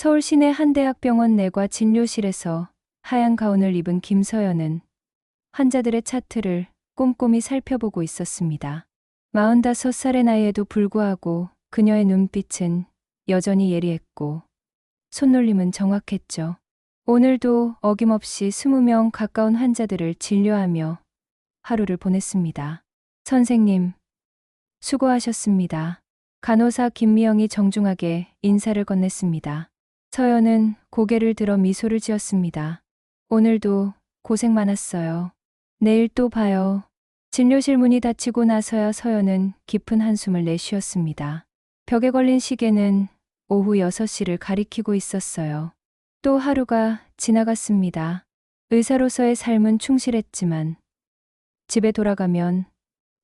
서울 시내 한 대학병원 내과 진료실에서 하얀 가운을 입은 김서연은 환자들의 차트를 꼼꼼히 살펴보고 있었습니다. 45살의 나이에도 불구하고 그녀의 눈빛은 여전히 예리했고 손놀림은 정확했죠. 오늘도 어김없이 20명 가까운 환자들을 진료하며 하루를 보냈습니다. 선생님, 수고하셨습니다. 간호사 김미영이 정중하게 인사를 건넸습니다. 서연은 고개를 들어 미소를 지었습니다. 오늘도 고생 많았어요. 내일 또 봐요. 진료실 문이 닫히고 나서야 서연은 깊은 한숨을 내쉬었습니다. 벽에 걸린 시계는 오후 6시를 가리키고 있었어요. 또 하루가 지나갔습니다. 의사로서의 삶은 충실했지만 집에 돌아가면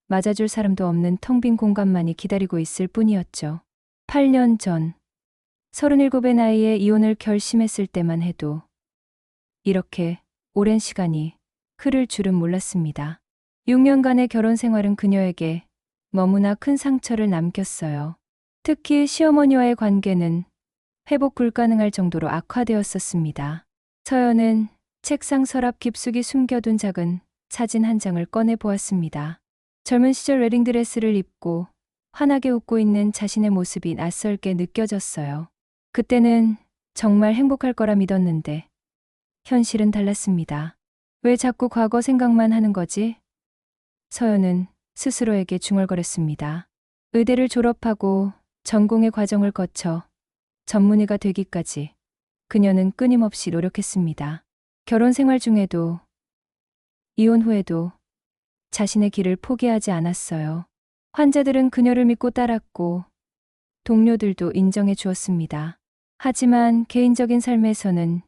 맞아줄 사람도 없는 텅 빈 공간만이 기다리고 있을 뿐이었죠. 8년 전 37의 나이에 이혼을 결심했을 때만 해도 이렇게 오랜 시간이 흐를 줄은 몰랐습니다. 6년간의 결혼 생활은 그녀에게 너무나 큰 상처를 남겼어요. 특히 시어머니와의 관계는 회복 불가능할 정도로 악화되었었습니다. 서연은 책상 서랍 깊숙이 숨겨둔 작은 사진 한 장을 꺼내 보았습니다. 젊은 시절 웨딩드레스를 입고 환하게 웃고 있는 자신의 모습이 낯설게 느껴졌어요. 그때는 정말 행복할 거라 믿었는데 현실은 달랐습니다. 왜 자꾸 과거 생각만 하는 거지? 서연은 스스로에게 중얼거렸습니다. 의대를 졸업하고 전공의 과정을 거쳐 전문의가 되기까지 그녀는 끊임없이 노력했습니다. 결혼 생활 중에도 이혼 후에도 자신의 길을 포기하지 않았어요. 환자들은 그녀를 믿고 따랐고 동료들도 인정해 주었습니다. 하지만 개인적인 삶에서는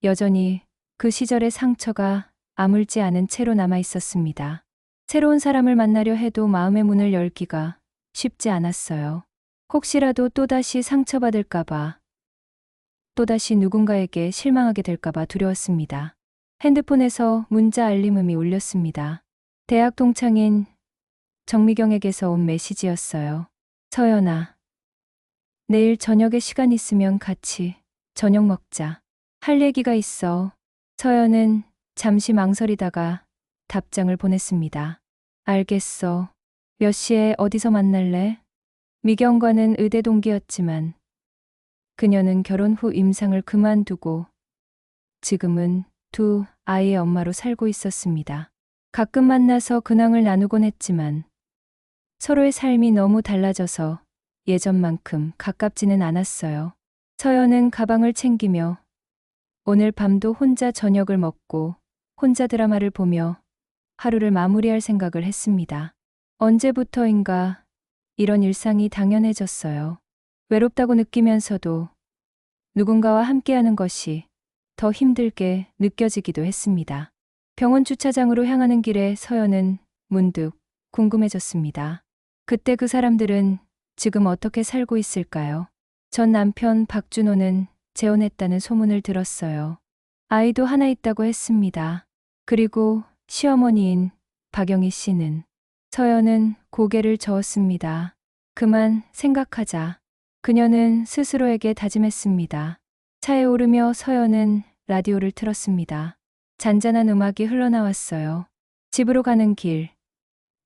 여전히 그 시절의 상처가 아물지 않은 채로 남아 있었습니다. 새로운 사람을 만나려 해도 마음의 문을 열기가 쉽지 않았어요. 혹시라도 또다시 상처받을까봐, 또다시 누군가에게 실망하게 될까봐 두려웠습니다. 핸드폰에서 문자 알림음이 울렸습니다. 대학 동창인 정미경에게서 온 메시지였어요. 서연아, 내일 저녁에 시간 있으면 같이 저녁 먹자. 할 얘기가 있어. 서연은 잠시 망설이다가 답장을 보냈습니다. 알겠어. 몇 시에 어디서 만날래? 미경과는 의대 동기였지만 그녀는 결혼 후 임상을 그만두고 지금은 두 아이의 엄마로 살고 있었습니다. 가끔 만나서 근황을 나누곤 했지만 서로의 삶이 너무 달라져서 예전만큼 가깝지는 않았어요. 서연은 가방을 챙기며 오늘 밤도 혼자 저녁을 먹고 혼자 드라마를 보며 하루를 마무리할 생각을 했습니다. 언제부터인가 이런 일상이 당연해졌어요. 외롭다고 느끼면서도 누군가와 함께하는 것이 더 힘들게 느껴지기도 했습니다. 병원 주차장으로 향하는 길에 서연은 문득 궁금해졌습니다. 그때 그 사람들은 지금 어떻게 살고 있을까요? 전 남편 박준호는 재혼했다는 소문을 들었어요. 아이도 하나 있다고 했습니다. 그리고 시어머니인 박영희 씨는. 서연은 고개를 저었습니다. 그만 생각하자. 그녀는 스스로에게 다짐했습니다. 차에 오르며 서연은 라디오를 틀었습니다. 잔잔한 음악이 흘러나왔어요. 집으로 가는 길.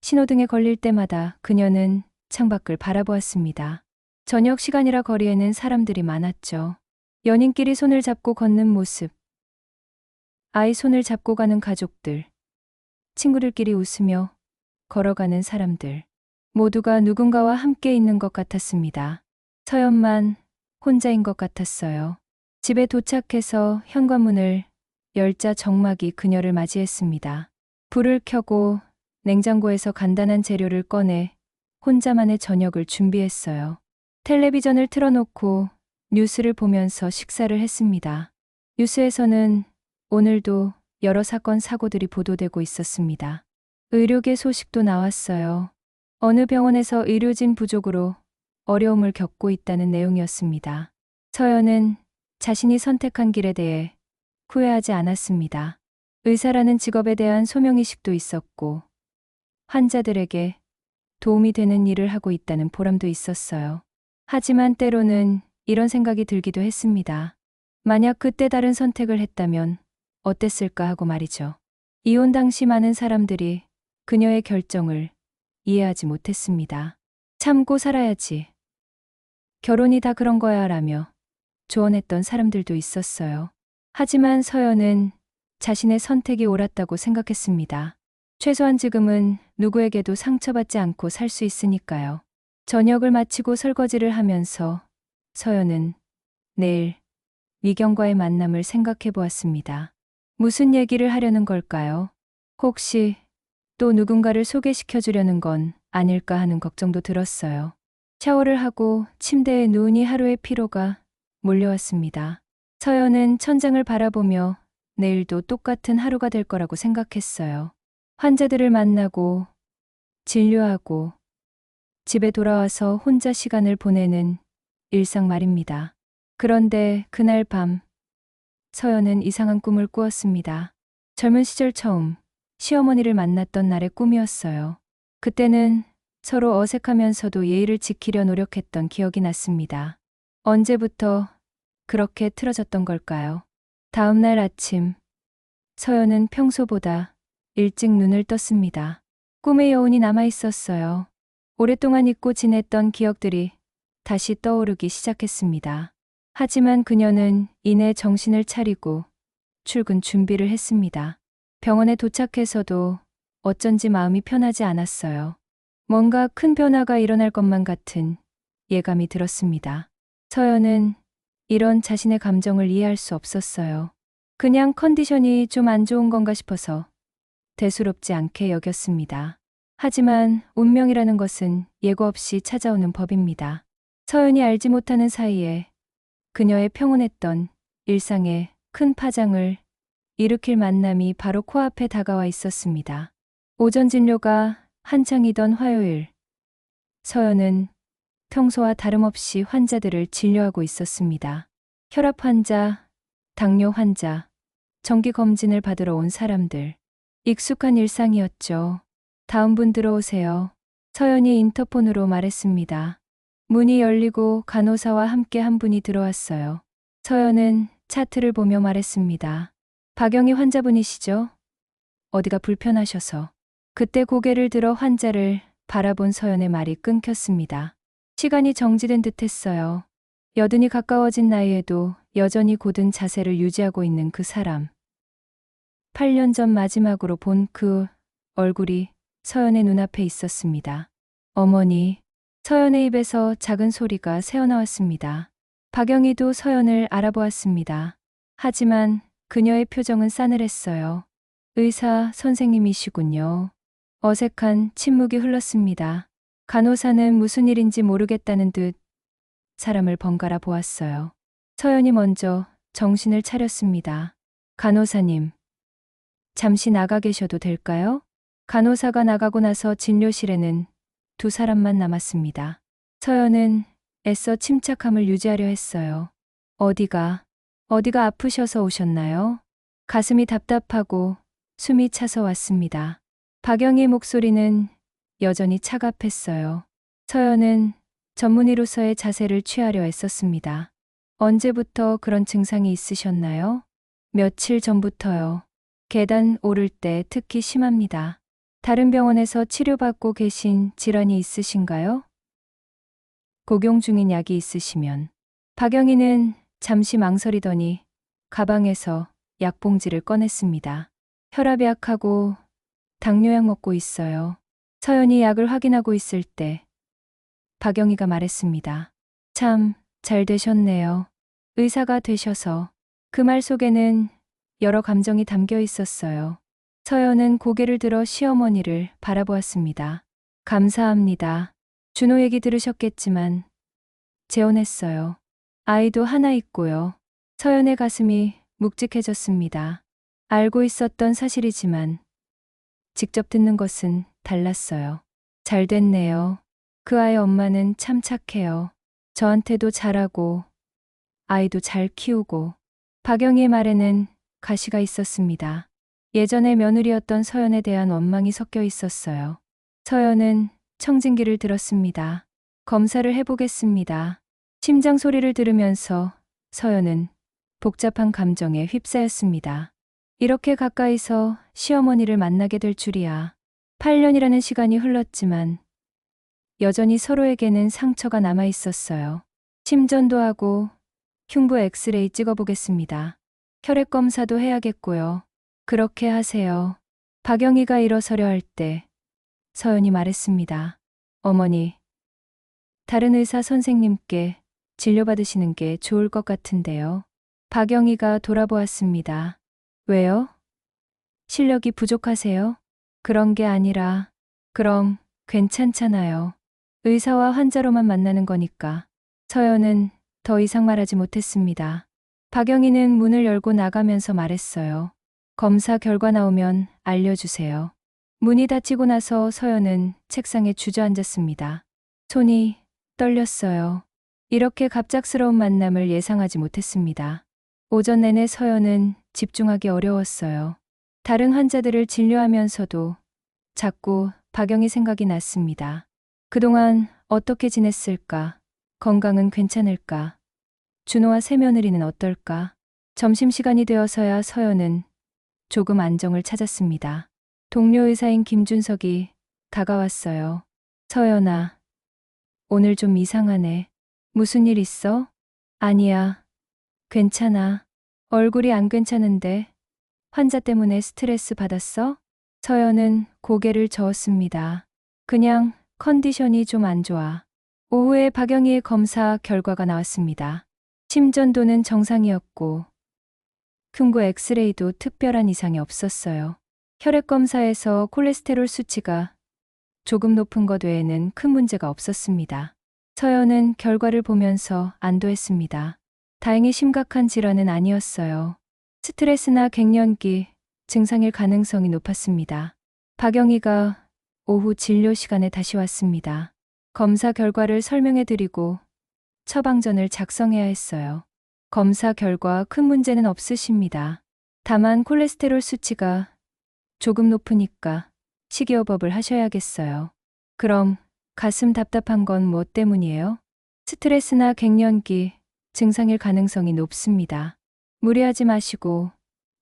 신호등에 걸릴 때마다 그녀는 창밖을 바라보았습니다. 저녁 시간이라 거리에는 사람들이 많았죠. 연인끼리 손을 잡고 걷는 모습. 아이 손을 잡고 가는 가족들. 친구들끼리 웃으며 걸어가는 사람들. 모두가 누군가와 함께 있는 것 같았습니다. 서연만 혼자인 것 같았어요. 집에 도착해서 현관문을 열자 정막이 그녀를 맞이했습니다. 불을 켜고 냉장고에서 간단한 재료를 꺼내 혼자만의 저녁을 준비했어요. 텔레비전을 틀어놓고 뉴스를 보면서 식사를 했습니다. 뉴스에서는 오늘도 여러 사건 사고들이 보도되고 있었습니다. 의료계 소식도 나왔어요. 어느 병원에서 의료진 부족으로 어려움을 겪고 있다는 내용이었습니다. 서연은 자신이 선택한 길에 대해 후회하지 않았습니다. 의사라는 직업에 대한 소명의식도 있었고 환자들에게 도움이 되는 일을 하고 있다는 보람도 있었어요. 하지만 때로는 이런 생각이 들기도 했습니다. 만약 그때 다른 선택을 했다면 어땠을까 하고 말이죠. 이혼 당시 많은 사람들이 그녀의 결정을 이해하지 못했습니다. 참고 살아야지. 결혼이 다 그런 거야 라며 조언했던 사람들도 있었어요. 하지만 서연은 자신의 선택이 옳았다고 생각했습니다. 최소한 지금은 누구에게도 상처받지 않고 살 수 있으니까요. 저녁을 마치고 설거지를 하면서 서연은 내일 미경과의 만남을 생각해 보았습니다. 무슨 얘기를 하려는 걸까요? 혹시 또 누군가를 소개시켜 주려는 건 아닐까 하는 걱정도 들었어요. 샤워를 하고 침대에 누우니 하루의 피로가 몰려왔습니다. 서연은 천장을 바라보며 내일도 똑같은 하루가 될 거라고 생각했어요. 환자들을 만나고 진료하고 집에 돌아와서 혼자 시간을 보내는 일상 말입니다. 그런데 그날 밤 서연은 이상한 꿈을 꾸었습니다. 젊은 시절 처음 시어머니를 만났던 날의 꿈이었어요. 그때는 서로 어색하면서도 예의를 지키려 노력했던 기억이 났습니다. 언제부터 그렇게 틀어졌던 걸까요? 다음 날 아침 서연은 평소보다 일찍 눈을 떴습니다. 꿈의 여운이 남아 있었어요. 오랫동안 잊고 지냈던 기억들이 다시 떠오르기 시작했습니다. 하지만 그녀는 이내 정신을 차리고 출근 준비를 했습니다. 병원에 도착해서도 어쩐지 마음이 편하지 않았어요. 뭔가 큰 변화가 일어날 것만 같은 예감이 들었습니다. 서연은 이런 자신의 감정을 이해할 수 없었어요. 그냥 컨디션이 좀 안 좋은 건가 싶어서 대수롭지 않게 여겼습니다. 하지만 운명이라는 것은 예고 없이 찾아오는 법입니다. 서연이 알지 못하는 사이에 그녀의 평온했던 일상에 큰 파장을 일으킬 만남이 바로 코앞에 다가와 있었습니다. 오전 진료가 한창이던 화요일, 서연은 평소와 다름없이 환자들을 진료하고 있었습니다. 혈압 환자, 당뇨 환자, 정기 검진을 받으러 온 사람들. 익숙한 일상이었죠. 다음 분 들어오세요. 서연이 인터폰으로 말했습니다. 문이 열리고 간호사와 함께 한 분이 들어왔어요. 서연은 차트를 보며 말했습니다. 박영희 환자분이시죠? 어디가 불편하셔서. 그때 고개를 들어 환자를 바라본 서연의 말이 끊겼습니다. 시간이 정지된 듯 했어요. 여든이 가까워진 나이에도 여전히 고든 자세를 유지하고 있는 그 사람. 8년 전 마지막으로 본 그 얼굴이 서연의 눈앞에 있었습니다. 어머니. 서연의 입에서 작은 소리가 새어나왔습니다. 박영희도 서연을 알아보았습니다. 하지만 그녀의 표정은 싸늘했어요. 의사 선생님이시군요. 어색한 침묵이 흘렀습니다. 간호사는 무슨 일인지 모르겠다는 듯 사람을 번갈아 보았어요. 서연이 먼저 정신을 차렸습니다. 간호사님, 잠시 나가 계셔도 될까요? 간호사가 나가고 나서 진료실에는 두 사람만 남았습니다. 서연은 애써 침착함을 유지하려 했어요. 어디가 아프셔서 오셨나요? 가슴이 답답하고 숨이 차서 왔습니다. 박영희 목소리는 여전히 차갑했어요. 서연은 전문의로서의 자세를 취하려 애썼습니다. 언제부터 그런 증상이 있으셨나요? 며칠 전부터요. 계단 오를 때 특히 심합니다. 다른 병원에서 치료받고 계신 질환이 있으신가요? 복용 중인 약이 있으시면. 박영희는 잠시 망설이더니 가방에서 약봉지를 꺼냈습니다. 혈압이 약하고 당뇨약 먹고 있어요. 서연이 약을 확인하고 있을 때 박영희가 말했습니다. 참 잘 되셨네요. 의사가 되셔서. 그 말 속에는 여러 감정이 담겨 있었어요. 서연은 고개를 들어 시어머니를 바라보았습니다. 감사합니다. 준호 얘기 들으셨겠지만 재혼했어요. 아이도 하나 있고요. 서연의 가슴이 묵직해졌습니다. 알고 있었던 사실이지만 직접 듣는 것은 달랐어요. 잘 됐네요. 그 아이 엄마는 참 착해요. 저한테도 잘하고 아이도 잘 키우고. 박영희의 말에는 가시가 있었습니다. 예전에 며느리였던 서연에 대한 원망이 섞여 있었어요. 서연은 청진기를 들었습니다. 검사를 해보겠습니다. 심장 소리를 들으면서 서연은 복잡한 감정에 휩싸였습니다. 이렇게 가까이서 시어머니를 만나게 될 줄이야. 8년이라는 시간이 흘렀지만 여전히 서로에게는 상처가 남아 있었어요. 심전도 하고 흉부 엑스레이 찍어보겠습니다. 혈액 검사도 해야겠고요. 그렇게 하세요. 박영희가 일어서려 할 때 서연이 말했습니다. 어머니, 다른 의사 선생님께 진료받으시는 게 좋을 것 같은데요. 박영희가 돌아보았습니다. 왜요? 실력이 부족하세요? 그런 게 아니라, 그럼 괜찮잖아요. 의사와 환자로만 만나는 거니까. 서연은 더 이상 말하지 못했습니다. 박영희는 문을 열고 나가면서 말했어요. 검사 결과 나오면 알려주세요. 문이 닫히고 나서 서연은 책상에 주저앉았습니다. 손이 떨렸어요. 이렇게 갑작스러운 만남을 예상하지 못했습니다. 오전 내내 서연은 집중하기 어려웠어요. 다른 환자들을 진료하면서도 자꾸 박영희 생각이 났습니다. 그동안 어떻게 지냈을까? 건강은 괜찮을까? 준호와 새며느리는 어떨까? 점심시간이 되어서야 서연은 조금 안정을 찾았습니다. 동료 의사인 김준석이 다가왔어요. 서연아, 오늘 좀 이상하네. 무슨 일 있어? 아니야. 괜찮아. 얼굴이 안 괜찮은데 환자 때문에 스트레스 받았어? 서연은 고개를 저었습니다. 그냥 컨디션이 좀 안 좋아. 오후에 박영희의 검사 결과가 나왔습니다. 심전도는 정상이었고 흉부 엑스레이도 특별한 이상이 없었어요. 혈액 검사에서 콜레스테롤 수치가 조금 높은 것 외에는 큰 문제가 없었습니다. 서연은 결과를 보면서 안도했습니다. 다행히 심각한 질환은 아니었어요. 스트레스나 갱년기 증상일 가능성이 높았습니다. 박영희가 오후 진료 시간에 다시 왔습니다. 검사 결과를 설명해 드리고 처방전을 작성해야 했어요. 검사 결과 큰 문제는 없으십니다. 다만 콜레스테롤 수치가 조금 높으니까 식이요법을 하셔야겠어요. 그럼 가슴 답답한 건 뭐 때문이에요? 스트레스나 갱년기 증상일 가능성이 높습니다. 무리하지 마시고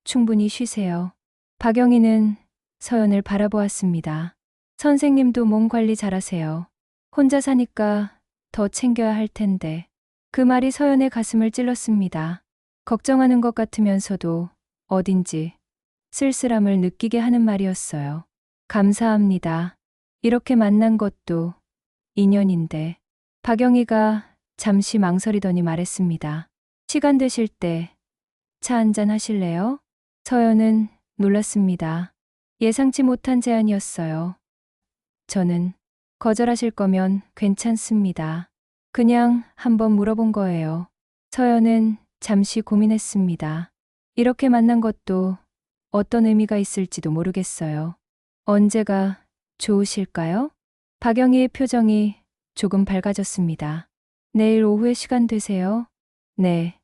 충분히 쉬세요. 박영희는 서연을 바라보았습니다. 선생님도 몸 관리 잘하세요. 혼자 사니까 더 챙겨야 할 텐데. 그 말이 서연의 가슴을 찔렀습니다. 걱정하는 것 같으면서도 어딘지 쓸쓸함을 느끼게 하는 말이었어요. 감사합니다. 이렇게 만난 것도 인연인데. 박영희가 잠시 망설이더니 말했습니다. 시간 되실 때 차 한잔 하실래요? 서연은 놀랐습니다. 예상치 못한 제안이었어요. 저는 거절하실 거면 괜찮습니다. 그냥 한번 물어본 거예요. 서연은 잠시 고민했습니다. 이렇게 만난 것도 어떤 의미가 있을지도 모르겠어요. 언제가 좋으실까요? 박영희의 표정이 조금 밝아졌습니다. 내일 오후에 시간 되세요? 네,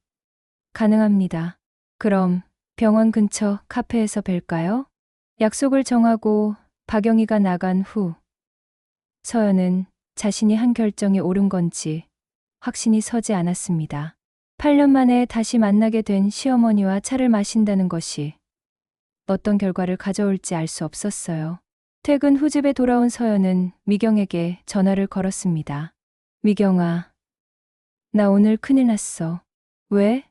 가능합니다. 그럼 병원 근처 카페에서 뵐까요? 약속을 정하고 박영희가 나간 후 서연은 자신이 한 결정이 옳은 건지 확신이 서지 않았습니다. 8년 만에 다시 만나게 된 시어머니와 차를 마신다는 것이 어떤 결과를 가져올지 알 수 없었어요. 퇴근 후 집에 돌아온 서연은 미경에게 전화를 걸었습니다. 미경아, 나 오늘 큰일 났어. 왜?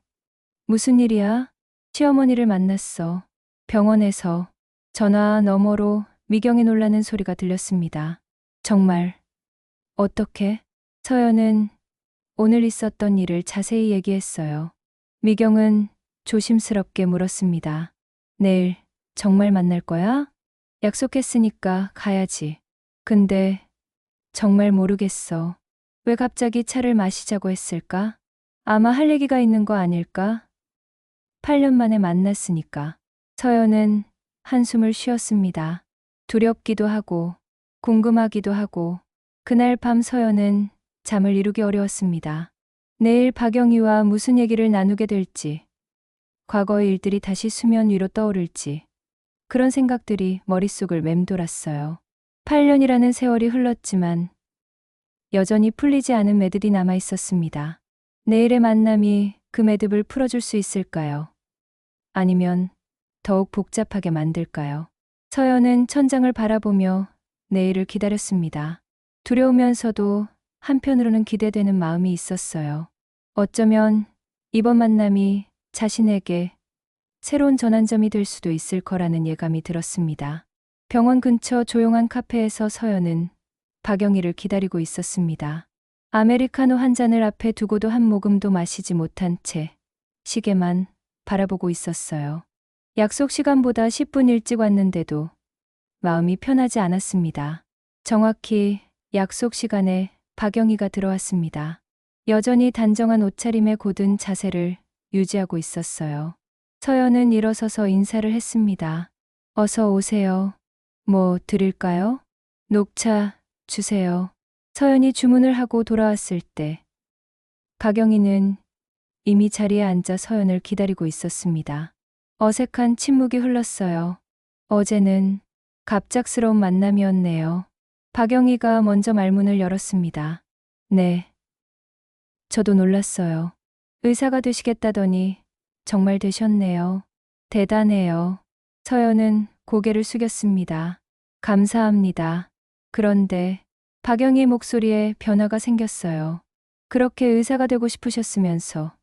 무슨 일이야? 시어머니를 만났어. 병원에서. 전화 너머로 미경이 놀라는 소리가 들렸습니다. 정말. 어떻게? 서연은 오늘 있었던 일을 자세히 얘기했어요. 미경은 조심스럽게 물었습니다. 내일 정말 만날 거야? 약속했으니까 가야지. 근데 정말 모르겠어. 왜 갑자기 차를 마시자고 했을까? 아마 할 얘기가 있는 거 아닐까? 8년 만에 만났으니까. 서연은 한숨을 쉬었습니다. 두렵기도 하고 궁금하기도 하고 그날 밤 서연은 잠을 이루기 어려웠습니다. 내일 박영희와 무슨 얘기를 나누게 될지, 과거의 일들이 다시 수면 위로 떠오를지 그런 생각들이 머릿속을 맴돌았어요. 8년이라는 세월이 흘렀지만 여전히 풀리지 않은 매듭이 남아 있었습니다. 내일의 만남이 그 매듭을 풀어줄 수 있을까요? 아니면 더욱 복잡하게 만들까요? 서연은 천장을 바라보며 내일을 기다렸습니다. 두려우면서도 한편으로는 기대되는 마음이 있었어요. 어쩌면 이번 만남이 자신에게 새로운 전환점이 될 수도 있을 거라는 예감이 들었습니다. 병원 근처 조용한 카페에서 서연은 박영희를 기다리고 있었습니다. 아메리카노 한 잔을 앞에 두고도 한 모금도 마시지 못한 채 시계만 바라보고 있었어요. 약속 시간보다 10분 일찍 왔는데도 마음이 편하지 않았습니다. 정확히 약속 시간에 박영희가 들어왔습니다. 여전히 단정한 옷차림에 곧은 자세를 유지하고 있었어요. 서연은 일어서서 인사를 했습니다. 어서 오세요. 뭐 드릴까요? 녹차 주세요. 서연이 주문을 하고 돌아왔을 때 박영희는 이미 자리에 앉아 서연을 기다리고 있었습니다. 어색한 침묵이 흘렀어요. 어제는 갑작스러운 만남이었네요. 박영희가 먼저 말문을 열었습니다. 네. 저도 놀랐어요. 의사가 되시겠다더니 정말 되셨네요. 대단해요. 서연은 고개를 숙였습니다. 감사합니다. 그런데 박영희의 목소리에 변화가 생겼어요. 그렇게 의사가 되고 싶으셨으면서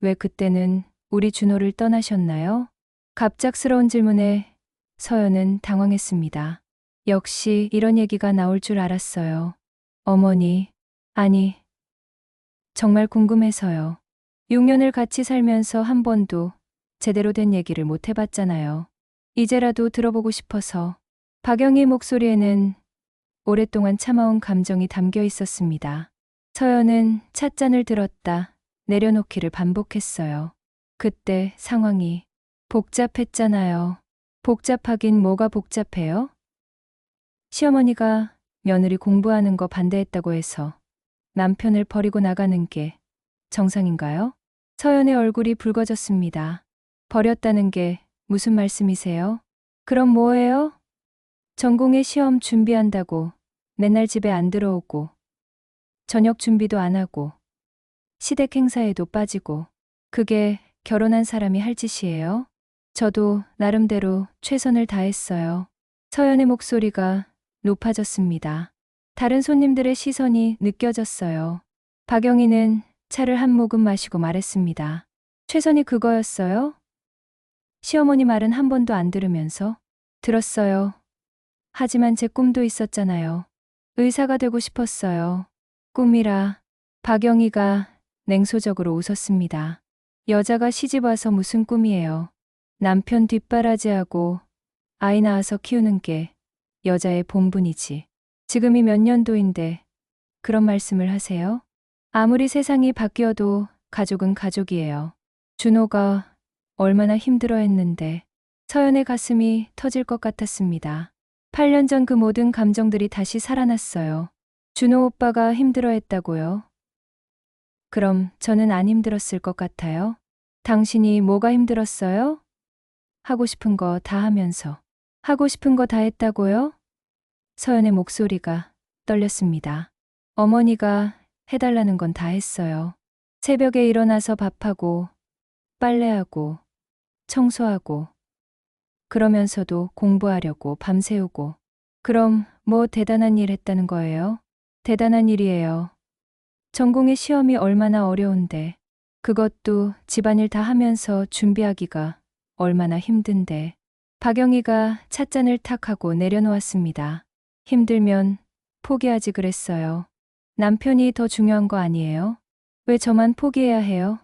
왜 그때는 우리 준호를 떠나셨나요? 갑작스러운 질문에 서연은 당황했습니다. 역시 이런 얘기가 나올 줄 알았어요. 어머니, 아니, 정말 궁금해서요. 6년을 같이 살면서 한 번도 제대로 된 얘기를 못 해봤잖아요. 이제라도 들어보고 싶어서. 박영희 목소리에는 오랫동안 참아온 감정이 담겨 있었습니다. 서연은 찻잔을 들었다 내려놓기를 반복했어요. 그때 상황이 복잡했잖아요. 복잡하긴 뭐가 복잡해요? 시어머니가 며느리 공부하는 거 반대했다고 해서 남편을 버리고 나가는 게 정상인가요? 서연의 얼굴이 붉어졌습니다. 버렸다는 게 무슨 말씀이세요? 그럼 뭐예요? 전공의 시험 준비한다고 맨날 집에 안 들어오고 저녁 준비도 안 하고 시댁 행사에도 빠지고 그게 결혼한 사람이 할 짓이에요? 저도 나름대로 최선을 다했어요. 서연의 목소리가 높아졌습니다. 다른 손님들의 시선이 느껴졌어요. 박영희는 차를 한 모금 마시고 말했습니다. 최선이 그거였어요? 시어머니 말은 한 번도 안 들으면서 들었어요. 하지만 제 꿈도 있었잖아요. 의사가 되고 싶었어요. 꿈이라. 박영희가 냉소적으로 웃었습니다. 여자가 시집 와서 무슨 꿈이에요. 남편 뒷바라지하고 아이 낳아서 키우는 게 여자의 본분이지. 지금이 몇 년도인데 그런 말씀을 하세요? 아무리 세상이 바뀌어도 가족은 가족이에요. 준호가 얼마나 힘들어했는데. 서연의 가슴이 터질 것 같았습니다. 8년 전 그 모든 감정들이 다시 살아났어요. 준호 오빠가 힘들어했다고요? 그럼 저는 안 힘들었을 것 같아요. 당신이 뭐가 힘들었어요? 하고 싶은 거 다 하면서. 하고 싶은 거 다 했다고요? 서연의 목소리가 떨렸습니다. 어머니가 해달라는 건 다 했어요. 새벽에 일어나서 밥하고 빨래하고 청소하고 그러면서도 공부하려고 밤새우고. 그럼 뭐 대단한 일 했다는 거예요? 대단한 일이에요. 전공의 시험이 얼마나 어려운데 그것도 집안일 다 하면서 준비하기가 얼마나 힘든데. 박영희가 찻잔을 탁 하고 내려놓았습니다. 힘들면 포기하지 그랬어요. 남편이 더 중요한 거 아니에요? 왜 저만 포기해야 해요?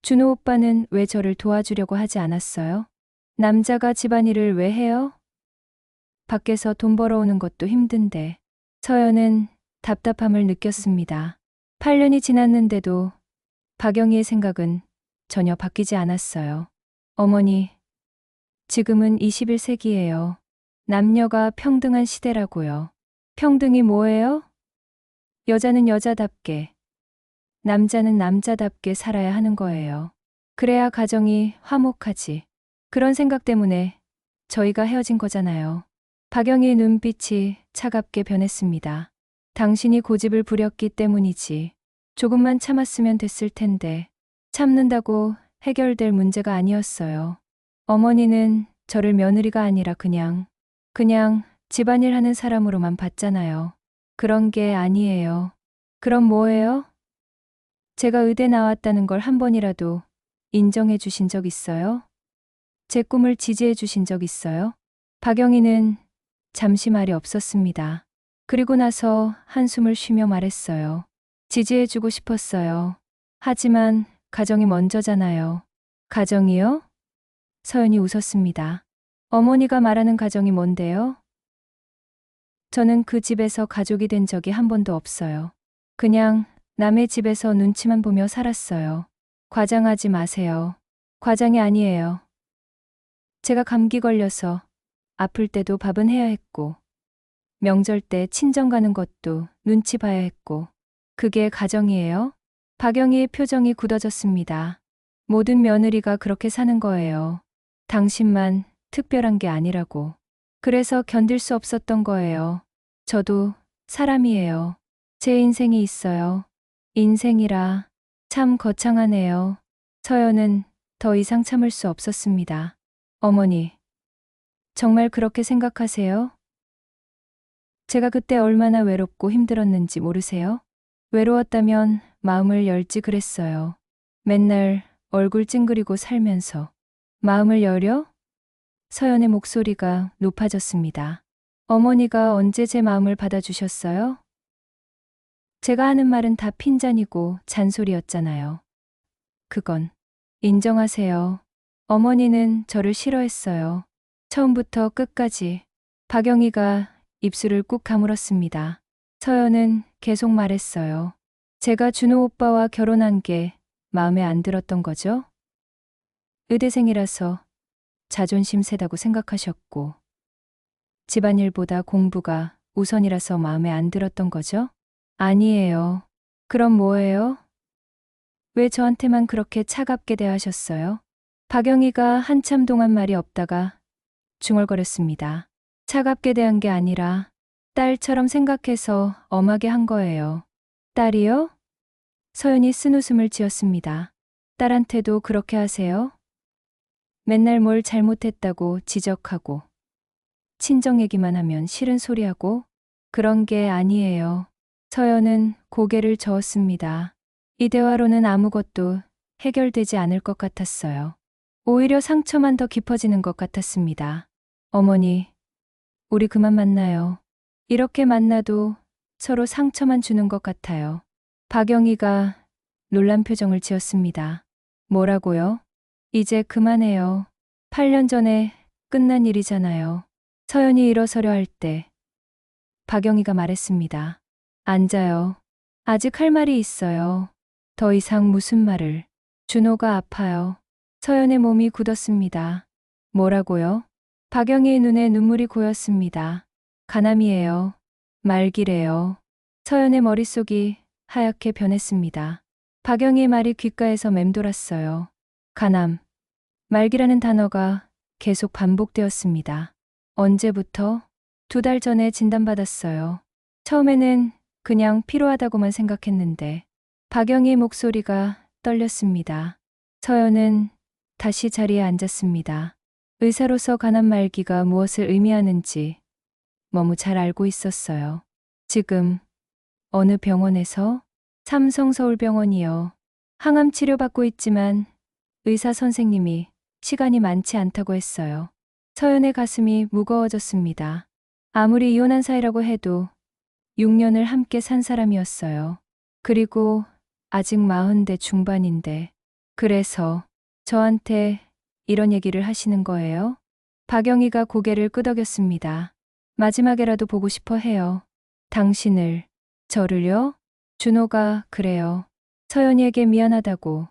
준호 오빠는 왜 저를 도와주려고 하지 않았어요? 남자가 집안일을 왜 해요? 밖에서 돈 벌어오는 것도 힘든데. 서연은 답답함을 느꼈습니다. 8년이 지났는데도 박영희의 생각은 전혀 바뀌지 않았어요. 어머니, 지금은 21세기예요. 남녀가 평등한 시대라고요. 평등이 뭐예요? 여자는 여자답게, 남자는 남자답게 살아야 하는 거예요. 그래야 가정이 화목하지. 그런 생각 때문에 저희가 헤어진 거잖아요. 박영희의 눈빛이 차갑게 변했습니다. 당신이 고집을 부렸기 때문이지. 조금만 참았으면 됐을 텐데 참는다고 해결될 문제가 아니었어요. 어머니는 저를 며느리가 아니라 그냥 집안일 하는 사람으로만 봤잖아요. 그런 게 아니에요. 그럼 뭐예요? 제가 의대 나왔다는 걸 한 번이라도 인정해 주신 적 있어요? 제 꿈을 지지해 주신 적 있어요? 박영희는 잠시 말이 없었습니다. 그리고 나서 한숨을 쉬며 말했어요. 지지해 주고 싶었어요. 하지만 가정이 먼저잖아요. 가정이요? 서연이 웃었습니다. 어머니가 말하는 가정이 뭔데요? 저는 그 집에서 가족이 된 적이 한 번도 없어요. 그냥 남의 집에서 눈치만 보며 살았어요. 과장하지 마세요. 과장이 아니에요. 제가 감기 걸려서 아플 때도 밥은 해야 했고, 명절 때 친정 가는 것도 눈치 봐야 했고, 그게 가정이에요? 박영희의 표정이 굳어졌습니다. 모든 며느리가 그렇게 사는 거예요. 당신만 특별한 게 아니라고. 그래서 견딜 수 없었던 거예요. 저도 사람이에요. 제 인생이 있어요. 인생이라 참 거창하네요. 서연은 더 이상 참을 수 없었습니다. 어머니, 정말 그렇게 생각하세요? 제가 그때 얼마나 외롭고 힘들었는지 모르세요? 외로웠다면 마음을 열지 그랬어요. 맨날 얼굴 찡그리고 살면서 마음을 열려? 서연의 목소리가 높아졌습니다. 어머니가 언제 제 마음을 받아주셨어요? 제가 하는 말은 다 핀잔이고 잔소리였잖아요. 그건 인정하세요. 어머니는 저를 싫어했어요. 처음부터 끝까지. 박영희가 입술을 꾹 가물었습니다. 서연은 계속 말했어요. 제가 준호 오빠와 결혼한 게 마음에 안 들었던 거죠? 의대생이라서 자존심 세다고 생각하셨고, 집안일보다 공부가 우선이라서 마음에 안 들었던 거죠? 아니에요. 그럼 뭐예요? 왜 저한테만 그렇게 차갑게 대하셨어요? 박영희가 한참 동안 말이 없다가 중얼거렸습니다. 차갑게 대한 게 아니라 딸처럼 생각해서 엄하게 한 거예요. 딸이요? 서연이 쓴웃음을 지었습니다. 딸한테도 그렇게 하세요? 맨날 뭘 잘못했다고 지적하고 친정 얘기만 하면 싫은 소리하고 그런 게 아니에요. 서연은 고개를 저었습니다. 이 대화로는 아무것도 해결되지 않을 것 같았어요. 오히려 상처만 더 깊어지는 것 같았습니다. 어머니, 우리 그만 만나요. 이렇게 만나도 서로 상처만 주는 것 같아요. 박영희가 놀란 표정을 지었습니다. 뭐라고요? 이제 그만해요. 8년 전에 끝난 일이잖아요. 서연이 일어서려 할 때 박영희가 말했습니다. 앉아요. 아직 할 말이 있어요. 더 이상 무슨 말을. 준호가 아파요. 서연의 몸이 굳었습니다. 뭐라고요? 박영희의 눈에 눈물이 고였습니다. 가남이에요. 말기래요. 서연의 머릿속이 하얗게 변했습니다. 박영희의 말이 귓가에서 맴돌았어요. 가남, 말기라는 단어가 계속 반복되었습니다. 언제부터? 2달 전에 진단받았어요. 처음에는 그냥 피로하다고만 생각했는데 박영희의 목소리가 떨렸습니다. 서연은 다시 자리에 앉았습니다. 의사로서 가난 말기가 무엇을 의미하는지 너무 잘 알고 있었어요. 지금 어느 병원에서? 삼성서울병원이요. 항암 치료받고 있지만 의사 선생님이 시간이 많지 않다고 했어요. 서연의 가슴이 무거워졌습니다. 아무리 이혼한 사이라고 해도 6년을 함께 산 사람이었어요. 그리고 아직 40대 중반인데. 그래서 저한테 이런 얘기를 하시는 거예요? 박영희가 고개를 끄덕였습니다. 마지막에라도 보고 싶어 해요. 당신을, 저를요? 준호가 그래요. 서연이에게 미안하다고.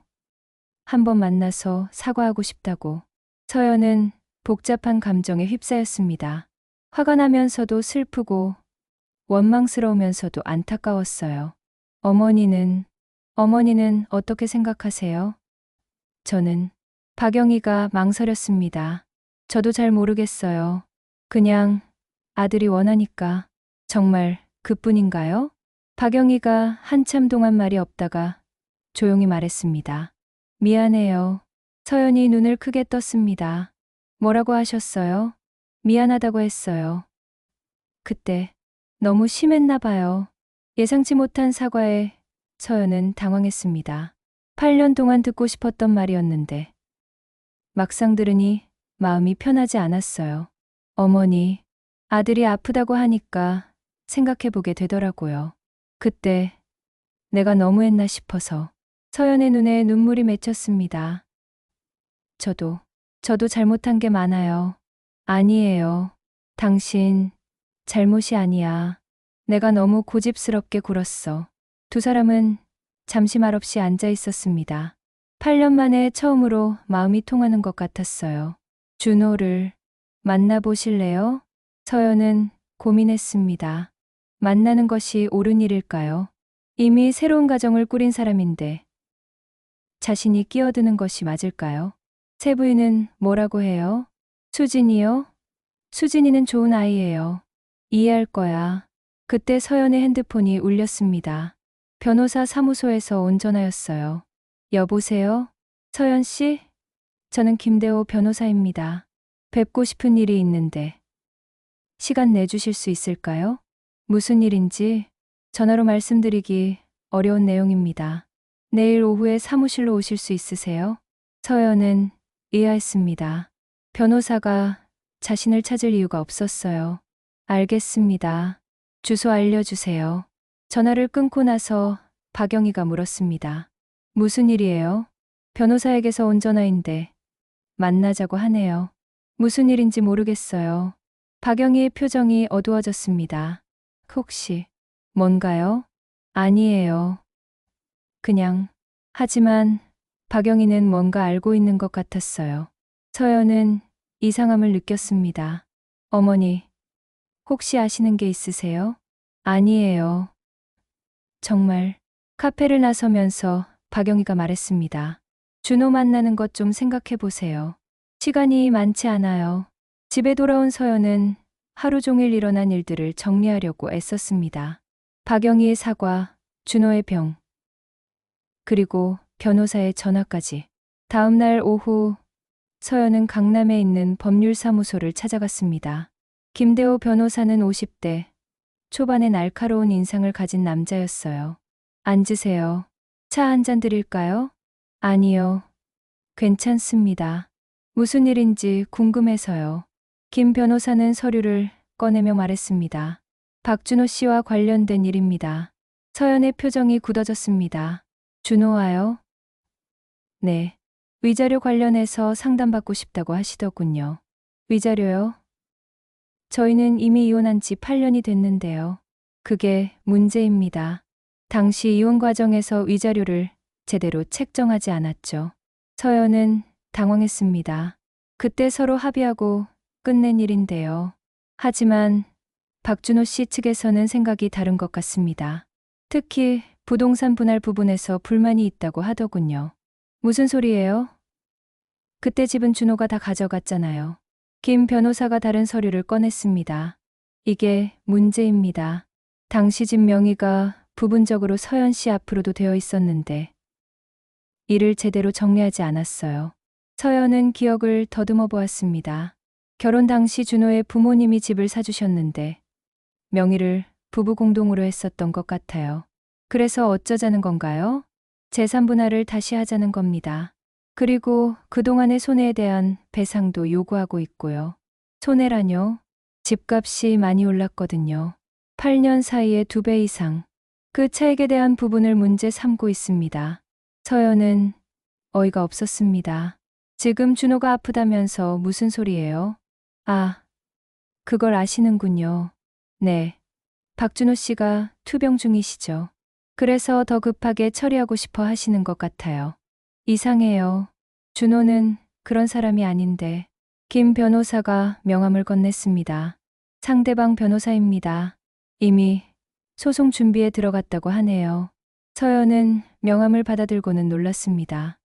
한 번 만나서 사과하고 싶다고. 서연은 복잡한 감정에 휩싸였습니다. 화가 나면서도 슬프고 원망스러우면서도 안타까웠어요. 어머니는 어떻게 생각하세요? 저는 박영희가 망설였습니다. 저도 잘 모르겠어요. 그냥 아들이 원하니까. 정말 그뿐인가요? 박영희가 한참 동안 말이 없다가 조용히 말했습니다. 미안해요. 서연이 눈을 크게 떴습니다. 뭐라고 하셨어요? 미안하다고 했어요. 그때 너무 심했나 봐요. 예상치 못한 사과에 서연은 당황했습니다. 8년 동안 듣고 싶었던 말이었는데 막상 들으니 마음이 편하지 않았어요. 어머니, 아들이 아프다고 하니까 생각해보게 되더라고요. 그때 내가 너무했나 싶어서 서연의 눈에 눈물이 맺혔습니다. 저도 잘못한 게 많아요. 아니에요. 당신 잘못이 아니야. 내가 너무 고집스럽게 굴었어. 두 사람은 잠시 말없이 앉아 있었습니다. 8년 만에 처음으로 마음이 통하는 것 같았어요. 준호를 만나보실래요? 서연은 고민했습니다. 만나는 것이 옳은 일일까요? 이미 새로운 가정을 꾸린 사람인데 자신이 끼어드는 것이 맞을까요? 새 부인은 뭐라고 해요? 수진이요? 수진이는 좋은 아이예요. 이해할 거야. 그때 서연의 핸드폰이 울렸습니다. 변호사 사무소에서 온 전화였어요. 여보세요? 서연 씨? 저는 김대호 변호사입니다. 뵙고 싶은 일이 있는데 시간 내주실 수 있을까요? 무슨 일인지 전화로 말씀드리기 어려운 내용입니다. 내일 오후에 사무실로 오실 수 있으세요? 서연은 이해했습니다. 변호사가 자신을 찾을 이유가 없었어요. 알겠습니다. 주소 알려주세요. 전화를 끊고 나서 박영희가 물었습니다. 무슨 일이에요? 변호사에게서 온 전화인데 만나자고 하네요. 무슨 일인지 모르겠어요. 박영희의 표정이 어두워졌습니다. 혹시 뭔가요? 아니에요. 그냥. 하지만 박영희는 뭔가 알고 있는 것 같았어요. 서연은 이상함을 느꼈습니다. 어머니, 혹시 아시는 게 있으세요? 아니에요. 정말. 카페를 나서면서 박영희가 말했습니다. 준호 만나는 것 좀 생각해 보세요. 시간이 많지 않아요. 집에 돌아온 서연은 하루 종일 일어난 일들을 정리하려고 애썼습니다. 박영희의 사과, 준호의 병, 그리고 변호사의 전화까지. 다음 날 오후 서연은 강남에 있는 법률사무소를 찾아갔습니다. 김대호 변호사는 50대 초반의 날카로운 인상을 가진 남자였어요. 앉으세요. 차 한 잔 드릴까요? 아니요. 괜찮습니다. 무슨 일인지 궁금해서요. 김 변호사는 서류를 꺼내며 말했습니다. 박준호 씨와 관련된 일입니다. 서연의 표정이 굳어졌습니다. 준호와요? 네. 위자료 관련해서 상담받고 싶다고 하시더군요. 위자료요? 저희는 이미 이혼한 지 8년이 됐는데요. 그게 문제입니다. 당시 이혼 과정에서 위자료를 제대로 책정하지 않았죠. 서연은 당황했습니다. 그때 서로 합의하고 끝낸 일인데요. 하지만 박준호 씨 측에서는 생각이 다른 것 같습니다. 특히 부동산 분할 부분에서 불만이 있다고 하더군요. 무슨 소리예요? 그때 집은 준호가 다 가져갔잖아요. 김 변호사가 다른 서류를 꺼냈습니다. 이게 문제입니다. 당시 집 명의가 부분적으로 서연 씨 앞으로도 되어 있었는데 이를 제대로 정리하지 않았어요. 서연은 기억을 더듬어 보았습니다. 결혼 당시 준호의 부모님이 집을 사주셨는데 명의를 부부 공동으로 했었던 것 같아요. 그래서 어쩌자는 건가요? 재산 분할을 다시 하자는 겁니다. 그리고 그동안의 손해에 대한 배상도 요구하고 있고요. 손해라뇨? 집값이 많이 올랐거든요. 8년 사이에 2배 이상. 그 차익에 대한 부분을 문제 삼고 있습니다. 서연은 어이가 없었습니다. 지금 준호가 아프다면서 무슨 소리예요? 아, 그걸 아시는군요. 네. 박준호 씨가 투병 중이시죠. 그래서 더 급하게 처리하고 싶어 하시는 것 같아요. 이상해요. 준호는 그런 사람이 아닌데. 김 변호사가 명함을 건넸습니다. 상대방 변호사입니다. 이미 소송 준비에 들어갔다고 하네요. 서연은 명함을 받아들고는 놀랐습니다.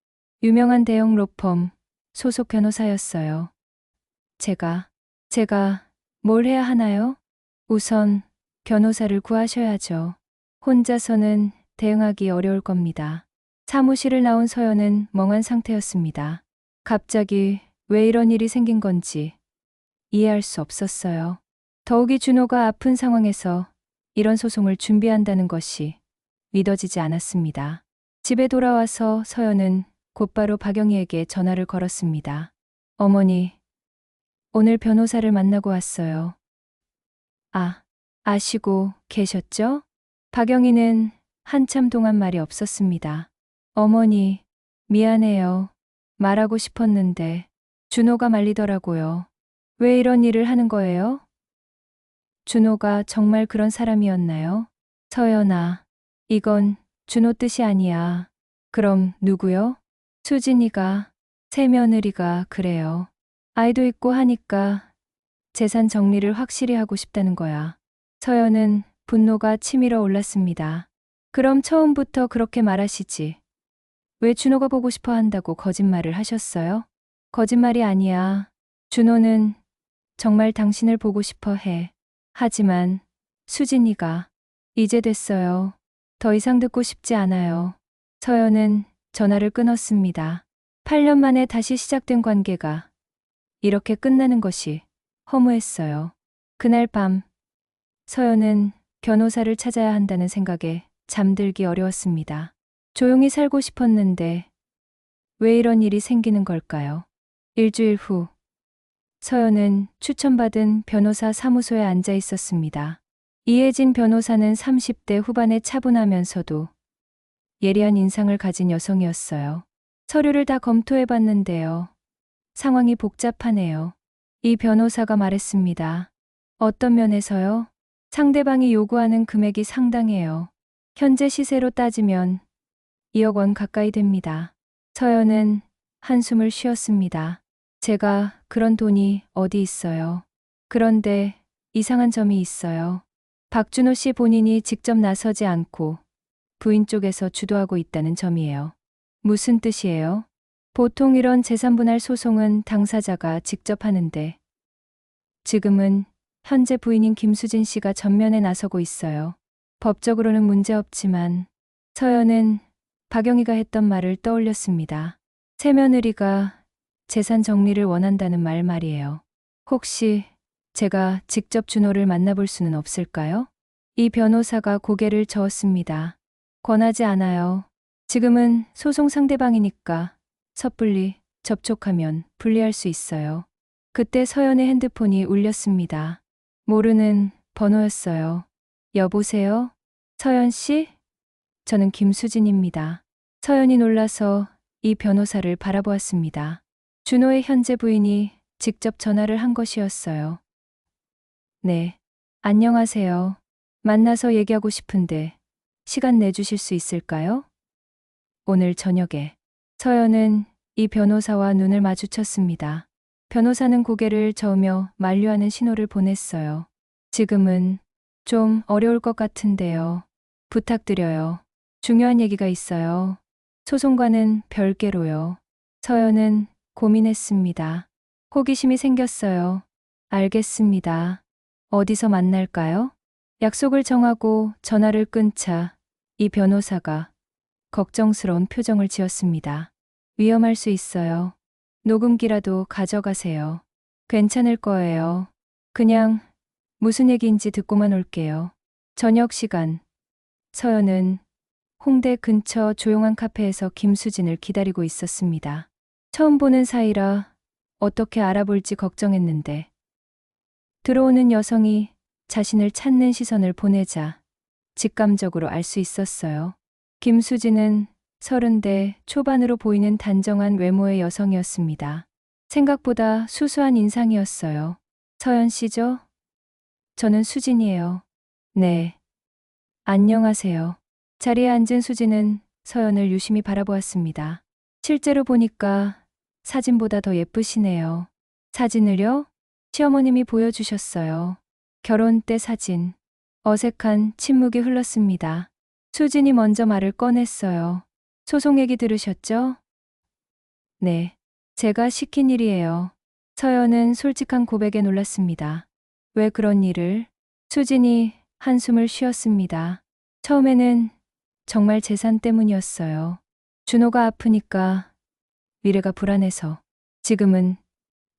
유명한 대형 로펌 소속 변호사였어요. 제가 뭘 해야 하나요? 우선 변호사를 구하셔야죠. 혼자서는 대응하기 어려울 겁니다. 사무실을 나온 서연은 멍한 상태였습니다. 갑자기 왜 이런 일이 생긴 건지 이해할 수 없었어요. 더욱이 준호가 아픈 상황에서 이런 소송을 준비한다는 것이 믿어지지 않았습니다. 집에 돌아와서 서연은 곧바로 박영희에게 전화를 걸었습니다. 어머니, 오늘 변호사를 만나고 왔어요. 아시고 계셨죠? 박영희는 한참 동안 말이 없었습니다. 어머니, 미안해요. 말하고 싶었는데 준호가 말리더라고요. 왜 이런 일을 하는 거예요? 준호가 정말 그런 사람이었나요? 서연아, 이건 준호 뜻이 아니야. 그럼 누구요? 수진이가, 새며느리가 그래요. 아이도 있고 하니까 재산 정리를 확실히 하고 싶다는 거야. 서연은 분노가 치밀어 올랐습니다. 그럼 처음부터 그렇게 말하시지. 왜 준호가 보고 싶어 한다고 거짓말을 하셨어요? 거짓말이 아니야. 준호는 정말 당신을 보고 싶어 해. 하지만 수진이가 이제 됐어요. 더 이상 듣고 싶지 않아요. 서연은 전화를 끊었습니다. 8년 만에 다시 시작된 관계가 이렇게 끝나는 것이 허무했어요. 그날 밤 서연은 변호사를 찾아야 한다는 생각에 잠들기 어려웠습니다. 조용히 살고 싶었는데 왜 이런 일이 생기는 걸까요? 일주일 후 서연은 추천받은 변호사 사무소에 앉아 있었습니다. 이혜진 변호사는 30대 후반의 차분하면서도 예리한 인상을 가진 여성이었어요. 서류를 다 검토해 봤는데요. 상황이 복잡하네요. 이 변호사가 말했습니다. 어떤 면에서요? 상대방이 요구하는 금액이 상당해요. 현재 시세로 따지면 2억 원 가까이 됩니다. 서연은 한숨을 쉬었습니다. 제가 그런 돈이 어디 있어요. 그런데 이상한 점이 있어요. 박준호 씨 본인이 직접 나서지 않고 부인 쪽에서 주도하고 있다는 점이에요. 무슨 뜻이에요? 보통 이런 재산분할 소송은 당사자가 직접 하는데 지금은 현재 부인인 김수진 씨가 전면에 나서고 있어요. 법적으로는 문제없지만 서연은 박영희가 했던 말을 떠올렸습니다. 새며느리가 재산 정리를 원한다는 말 말이에요. 혹시 제가 직접 준호를 만나볼 수는 없을까요? 이 변호사가 고개를 저었습니다. 권하지 않아요. 지금은 소송 상대방이니까 섣불리 접촉하면 불리할 수 있어요. 그때 서연의 핸드폰이 울렸습니다. 모르는 번호였어요. 여보세요? 서연 씨? 저는 김수진입니다. 서연이 놀라서 이 변호사를 바라보았습니다. 준호의 현재 부인이 직접 전화를 한 것이었어요. 네. 안녕하세요. 만나서 얘기하고 싶은데 시간 내주실 수 있을까요? 오늘 저녁에. 서연은 이 변호사와 눈을 마주쳤습니다. 변호사는 고개를 저으며 만류하는 신호를 보냈어요. 지금은 좀 어려울 것 같은데요. 부탁드려요. 중요한 얘기가 있어요. 소송과는 별개로요. 서연은 고민했습니다. 호기심이 생겼어요. 알겠습니다. 어디서 만날까요? 약속을 정하고 전화를 끊자 이 변호사가 걱정스러운 표정을 지었습니다. 위험할 수 있어요. 녹음기라도 가져가세요. 괜찮을 거예요. 그냥 무슨 얘기인지 듣고만 올게요. 저녁 시간. 서연은 홍대 근처 조용한 카페에서 김수진을 기다리고 있었습니다. 처음 보는 사이라 어떻게 알아볼지 걱정했는데 들어오는 여성이 자신을 찾는 시선을 보내자 직감적으로 알 수 있었어요. 김수진은 30대 초반으로 보이는 단정한 외모의 여성이었습니다. 생각보다 수수한 인상이었어요. 서연 씨죠? 저는 수진이에요. 네. 안녕하세요. 자리에 앉은 수진은 서연을 유심히 바라보았습니다. 실제로 보니까 사진보다 더 예쁘시네요. 사진을요? 시어머님이 보여주셨어요. 결혼 때 사진. 어색한 침묵이 흘렀습니다. 수진이 먼저 말을 꺼냈어요. 소송 얘기 들으셨죠? 네. 제가 시킨 일이에요. 서연은 솔직한 고백에 놀랐습니다. 왜 그런 일을? 수진이 한숨을 쉬었습니다. 처음에는 정말 재산 때문이었어요. 준호가 아프니까, 미래가 불안해서. 지금은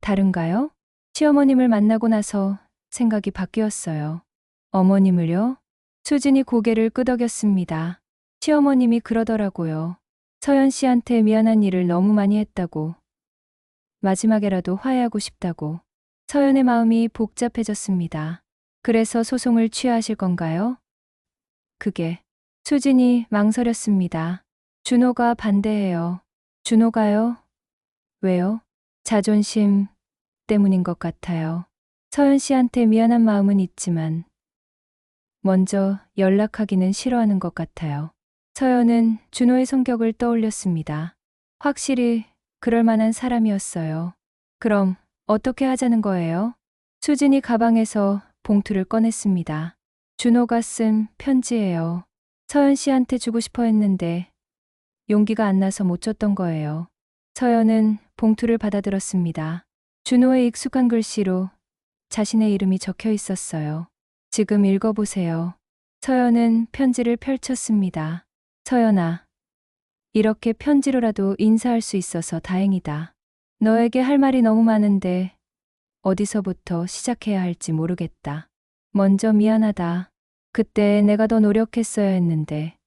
다른가요? 시어머님을 만나고 나서 생각이 바뀌었어요. 어머님을요? 수진이 고개를 끄덕였습니다. 시어머님이 그러더라고요. 서연 씨한테 미안한 일을 너무 많이 했다고. 마지막에라도 화해하고 싶다고. 서연의 마음이 복잡해졌습니다. 그래서 소송을 취하하실 건가요? 그게. 수진이 망설였습니다. 준호가 반대해요. 준호가요? 왜요? 자존심 때문인 것 같아요. 서연 씨한테 미안한 마음은 있지만 먼저 연락하기는 싫어하는 것 같아요. 서연은 준호의 성격을 떠올렸습니다. 확실히 그럴 만한 사람이었어요. 그럼 어떻게 하자는 거예요? 수진이 가방에서 봉투를 꺼냈습니다. 준호가 쓴 편지예요. 서연 씨한테 주고 싶어 했는데 용기가 안 나서 못 줬던 거예요. 서연은 봉투를 받아들었습니다. 준호의 익숙한 글씨로 자신의 이름이 적혀 있었어요. 지금 읽어보세요. 서연은 편지를 펼쳤습니다. 서연아, 이렇게 편지로라도 인사할 수 있어서 다행이다. 너에게 할 말이 너무 많은데 어디서부터 시작해야 할지 모르겠다. 먼저 미안하다. 그때 내가 더 노력했어야 했는데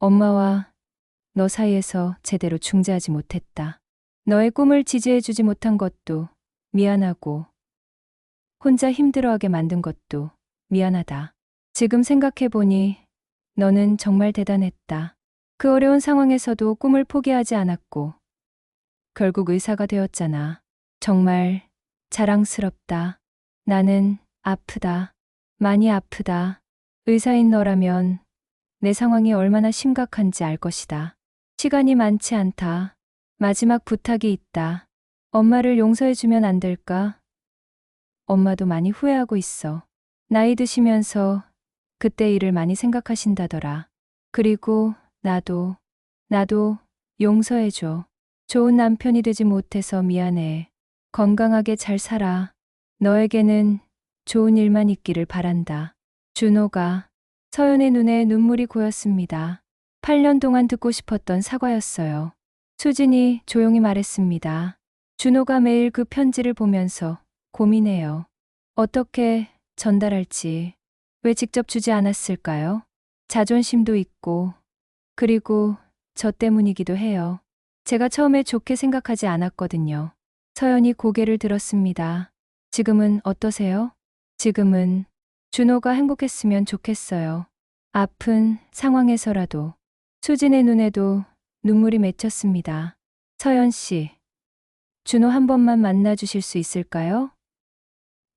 엄마와 너 사이에서 제대로 중재하지 못했다. 너의 꿈을 지지해주지 못한 것도 미안하고 혼자 힘들어하게 만든 것도 미안하다. 지금 생각해보니 너는 정말 대단했다. 그 어려운 상황에서도 꿈을 포기하지 않았고 결국 의사가 되었잖아. 정말 자랑스럽다. 나는 아프다. 많이 아프다. 의사인 너라면 내 상황이 얼마나 심각한지 알 것이다. 시간이 많지 않다. 마지막 부탁이 있다. 엄마를 용서해주면 안 될까? 엄마도 많이 후회하고 있어. 나이 드시면서 그때 일을 많이 생각하신다더라. 그리고 나도 용서해줘. 좋은 남편이 되지 못해서 미안해. 건강하게 잘 살아. 너에게는 좋은 일만 있기를 바란다. 준호가. 서연의 눈에 눈물이 고였습니다. 8년 동안 듣고 싶었던 사과였어요. 수진이 조용히 말했습니다. 준호가 매일 그 편지를 보면서 고민해요. 어떻게 전달할지. 왜 직접 주지 않았을까요? 자존심도 있고, 그리고 저 때문이기도 해요. 제가 처음에 좋게 생각하지 않았거든요. 서연이 고개를 들었습니다. 지금은 어떠세요? 지금은 준호가 행복했으면 좋겠어요. 아픈 상황에서라도. 수진의 눈에도 눈물이 맺혔습니다. 서연 씨, 준호 한 번만 만나주실 수 있을까요?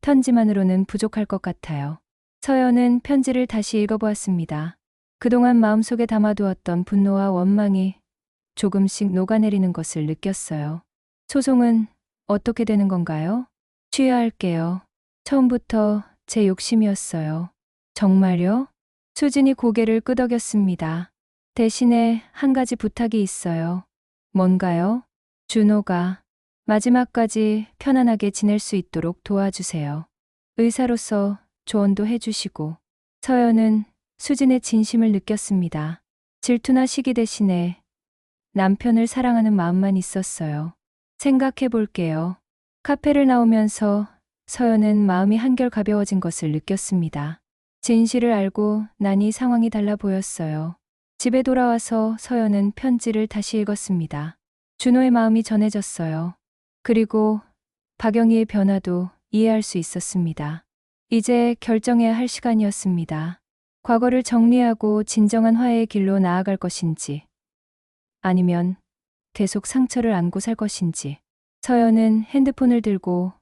편지만으로는 부족할 것 같아요. 서연은 편지를 다시 읽어보았습니다. 그동안 마음속에 담아두었던 분노와 원망이 조금씩 녹아내리는 것을 느꼈어요. 소송은 어떻게 되는 건가요? 취하할게요. 처음부터 제 욕심이었어요. 정말요? 수진이 고개를 끄덕였습니다. 대신에 한 가지 부탁이 있어요. 뭔가요? 준호가 마지막까지 편안하게 지낼 수 있도록 도와주세요. 의사로서 조언도 해주시고. 서연은 수진의 진심을 느꼈습니다. 질투나 시기 대신에 남편을 사랑하는 마음만 있었어요. 생각해 볼게요. 카페를 나오면서 서연은 마음이 한결 가벼워진 것을 느꼈습니다. 진실을 알고 나니 상황이 달라 보였어요. 집에 돌아와서 서연은 편지를 다시 읽었습니다. 준호의 마음이 전해졌어요. 그리고 박영희의 변화도 이해할 수 있었습니다. 이제 결정해야 할 시간이었습니다. 과거를 정리하고 진정한 화해의 길로 나아갈 것인지, 아니면 계속 상처를 안고 살 것인지. 서연은 핸드폰을 들고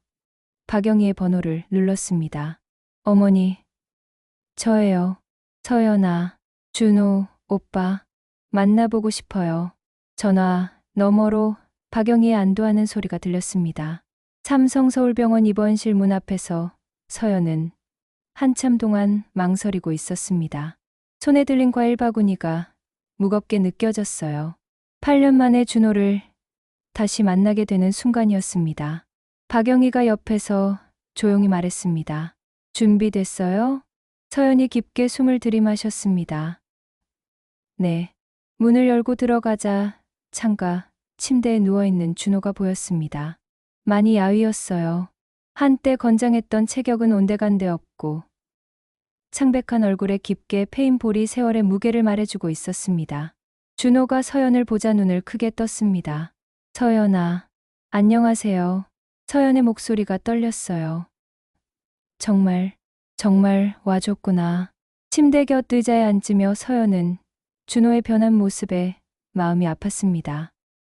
박영희의 번호를 눌렀습니다. 어머니, 저예요. 서연아, 준호, 오빠, 만나보고 싶어요. 전화 너머로 박영희의 안도하는 소리가 들렸습니다. 삼성서울병원 입원실 문 앞에서 서연은 한참 동안 망설이고 있었습니다. 손에 들린 과일 바구니가 무겁게 느껴졌어요. 8년 만에 준호를 다시 만나게 되는 순간이었습니다. 박영희가 옆에서 조용히 말했습니다. 준비됐어요? 서연이 깊게 숨을 들이마셨습니다. 네. 문을 열고 들어가자 창가 침대에 누워있는 준호가 보였습니다. 많이 야위었어요. 한때 건장했던 체격은 온데간데 없고 창백한 얼굴에 깊게 패인 볼이 세월의 무게를 말해주고 있었습니다. 준호가 서연을 보자 눈을 크게 떴습니다. 서연아, 안녕하세요. 서연의 목소리가 떨렸어요. 정말 와줬구나. 침대 곁 의자에 앉으며 서연은 준호의 변한 모습에 마음이 아팠습니다.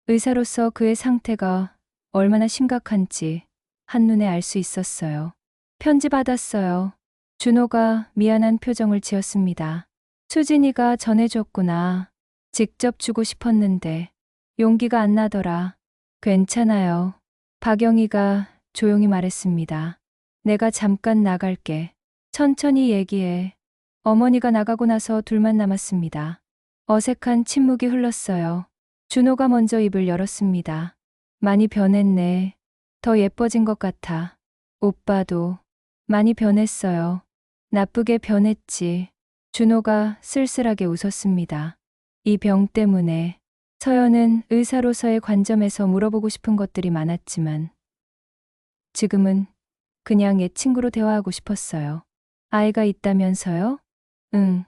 의사로서 그의 상태가 얼마나 심각한지 한눈에 알 수 있었어요. 편지 받았어요. 준호가 미안한 표정을 지었습니다. 수진이가 전해줬구나. 직접 주고 싶었는데 용기가 안 나더라. 괜찮아요. 박영희가 조용히 말했습니다. 내가 잠깐 나갈게. 천천히 얘기해. 어머니가 나가고 나서 둘만 남았습니다. 어색한 침묵이 흘렀어요. 준호가 먼저 입을 열었습니다. 많이 변했네. 더 예뻐진 것 같아. 오빠도 많이 변했어요. 나쁘게 변했지. 준호가 쓸쓸하게 웃었습니다. 이 병 때문에 서연은 의사로서의 관점에서 물어보고 싶은 것들이 많았지만 지금은 그냥 옛 친구로 대화하고 싶었어요. 아이가 있다면서요? 응.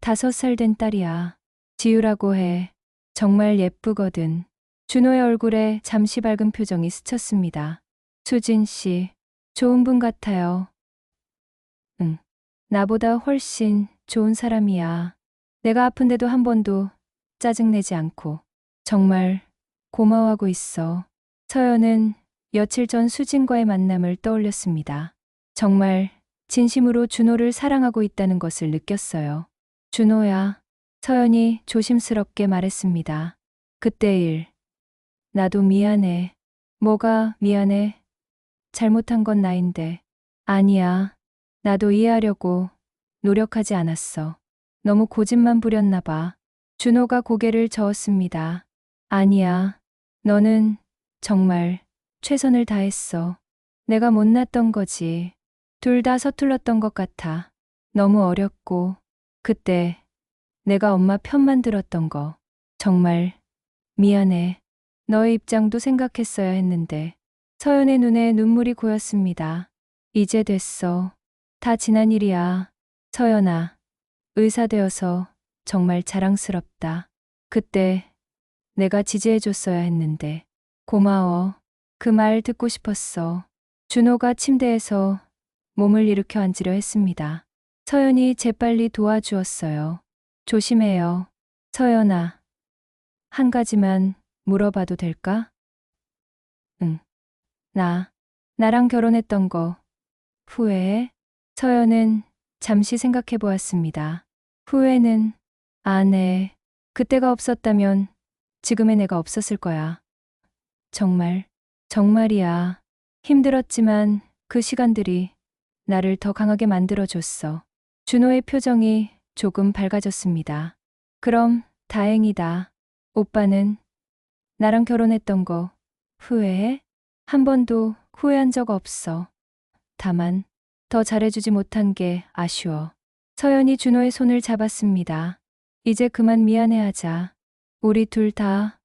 5살 된 딸이야. 지유라고 해. 정말 예쁘거든. 준호의 얼굴에 잠시 밝은 표정이 스쳤습니다. 수진 씨, 좋은 분 같아요. 응. 나보다 훨씬 좋은 사람이야. 내가 아픈데도 한 번도 짜증내지 않고 정말 고마워하고 있어. 서연은 며칠 전 수진과의 만남을 떠올렸습니다. 정말 진심으로 준호를 사랑하고 있다는 것을 느꼈어요. 준호야, 서연이 조심스럽게 말했습니다. 그때 일, 나도 미안해. 뭐가 미안해? 잘못한 건 나인데. 아니야. 나도 이해하려고 노력하지 않았어. 너무 고집만 부렸나 봐. 준호가 고개를 저었습니다. 아니야. 너는 정말 최선을 다했어. 내가 못났던 거지. 둘 다 서툴렀던 것 같아. 너무 어렸고 그때 내가 엄마 편만 들었던 거 정말 미안해. 너의 입장도 생각했어야 했는데. 서연의 눈에 눈물이 고였습니다. 이제 됐어. 다 지난 일이야. 서연아, 의사 되어서 정말 자랑스럽다. 그때 내가 지지해줬어야 했는데. 고마워. 그 말 듣고 싶었어. 준호가 침대에서 몸을 일으켜 앉으려 했습니다. 서연이 재빨리 도와주었어요. 조심해요. 서연아, 한 가지만 물어봐도 될까? 응. 나랑 결혼했던 거 후회해? 서연은 잠시 생각해 보았습니다. 후회는 안 해. 그때가 없었다면 지금의 내가 없었을 거야. 정말이야. 힘들었지만 그 시간들이 나를 더 강하게 만들어줬어. 준호의 표정이 조금 밝아졌습니다. 그럼 다행이다. 오빠는 나랑 결혼했던 거 후회해? 한 번도 후회한 적 없어. 다만 더 잘해주지 못한 게 아쉬워. 서연이 준호의 손을 잡았습니다. 이제 그만 미안해하자. 우리 둘 다.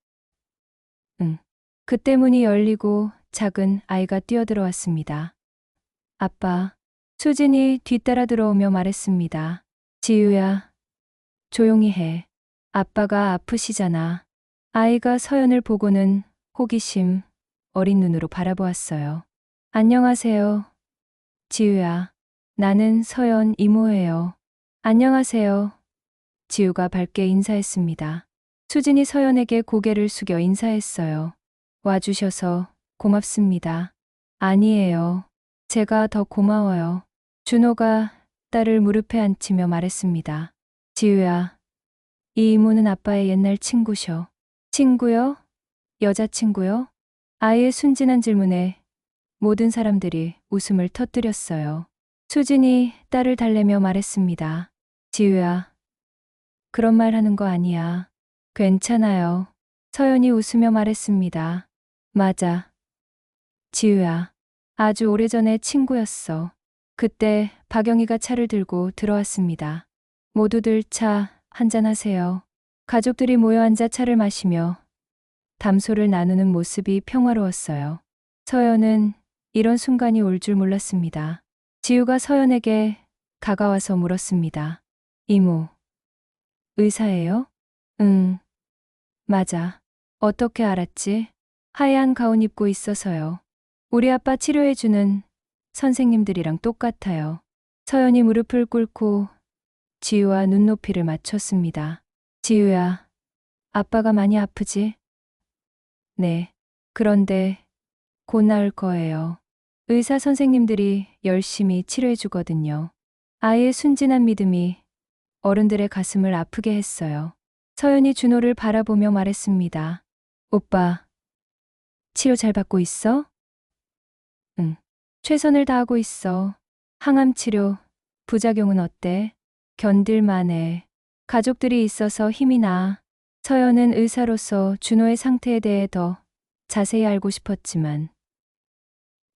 응. 그때 문이 열리고 작은 아이가 뛰어들어왔습니다. 아빠. 수진이 뒤따라 들어오며 말했습니다. 지유야, 조용히 해. 아빠가 아프시잖아. 아이가 서연을 보고는 호기심 어린 눈으로 바라보았어요. 안녕하세요. 지유야. 나는 서연 이모예요. 안녕하세요. 지유가 밝게 인사했습니다. 수진이 서연에게 고개를 숙여 인사했어요. 와주셔서 고맙습니다. 아니에요. 제가 더 고마워요. 준호가 딸을 무릎에 앉히며 말했습니다. 지유야, 이 이모는 아빠의 옛날 친구셔. 친구요? 여자친구요? 아이의 순진한 질문에 모든 사람들이 웃음을 터뜨렸어요. 수진이 딸을 달래며 말했습니다. 지유야, 그런 말 하는 거 아니야. 괜찮아요. 서연이 웃으며 말했습니다. 맞아. 지유야, 아주 오래전의 친구였어. 그때 박영희가 차를 들고 들어왔습니다. 모두들 차 한잔하세요. 가족들이 모여 앉아 차를 마시며 담소를 나누는 모습이 평화로웠어요. 서연은 이런 순간이 올 줄 몰랐습니다. 지우가 서연에게 다가와서 물었습니다. 이모, 의사예요? 응, 맞아. 어떻게 알았지? 하얀 가운 입고 있어서요. 우리 아빠 치료해주는 선생님들이랑 똑같아요. 서연이 무릎을 꿇고 지우와 눈높이를 맞췄습니다. 지우야, 아빠가 많이 아프지? 네. 그런데 곧 나을 거예요. 의사 선생님들이 열심히 치료해주거든요. 아이의 순진한 믿음이 어른들의 가슴을 아프게 했어요. 서연이 준호를 바라보며 말했습니다. 오빠, 치료 잘 받고 있어? 응. 최선을 다하고 있어. 항암 치료, 부작용은 어때? 견딜만해. 가족들이 있어서 힘이 나. 서연은 의사로서 준호의 상태에 대해 더 자세히 알고 싶었지만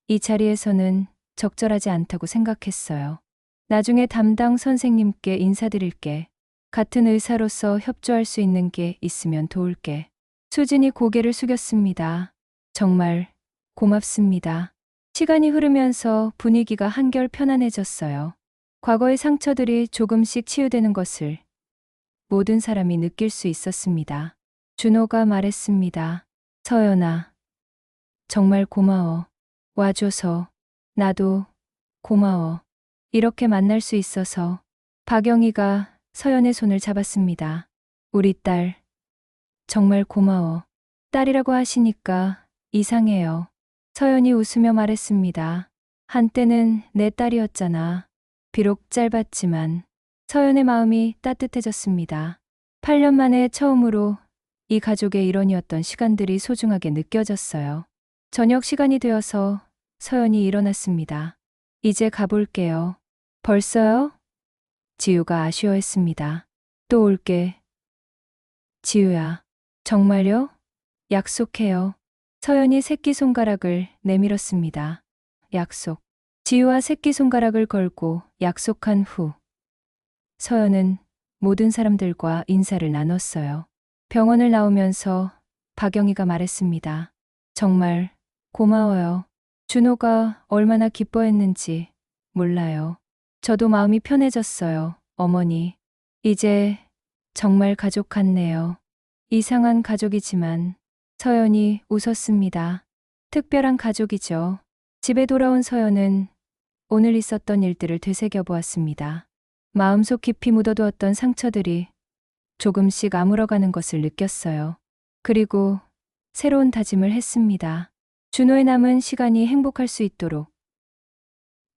이 자리에서는 적절하지 않다고 생각했어요. 나중에 담당 선생님께 인사드릴게. 같은 의사로서 협조할 수 있는 게 있으면 도울게. 수진이 고개를 숙였습니다. 정말 고맙습니다. 시간이 흐르면서 분위기가 한결 편안해졌어요. 과거의 상처들이 조금씩 치유되는 것을 모든 사람이 느낄 수 있었습니다. 준호가 말했습니다. 서연아, 정말 고마워. 와줘서. 나도 고마워. 이렇게 만날 수 있어서. 박영희가 서연의 손을 잡았습니다. 우리 딸, 정말 고마워. 딸이라고 하시니까 이상해요. 서연이 웃으며 말했습니다. 한때는 내 딸이었잖아. 비록 짧았지만 서연의 마음이 따뜻해졌습니다. 8년 만에 처음으로 이 가족의 일원이었던 시간들이 소중하게 느껴졌어요. 저녁 시간이 되어서 서연이 일어났습니다. 이제 가볼게요. 벌써요? 지우가 아쉬워했습니다. 또 올게. 지우야, 정말요? 약속해요. 서연이 새끼손가락을 내밀었습니다. 약속. 지우와 새끼손가락을 걸고 약속한 후 서연은 모든 사람들과 인사를 나눴어요. 병원을 나오면서 박영희가 말했습니다. 정말 고마워요. 준호가 얼마나 기뻐했는지 몰라요. 저도 마음이 편해졌어요, 어머니. 이제 정말 가족 같네요. 이상한 가족이지만 서연이 웃었습니다. 특별한 가족이죠. 집에 돌아온 서연은 오늘 있었던 일들을 되새겨 보았습니다. 마음속 깊이 묻어두었던 상처들이 조금씩 아물어가는 것을 느꼈어요. 그리고 새로운 다짐을 했습니다. 준호의 남은 시간이 행복할 수 있도록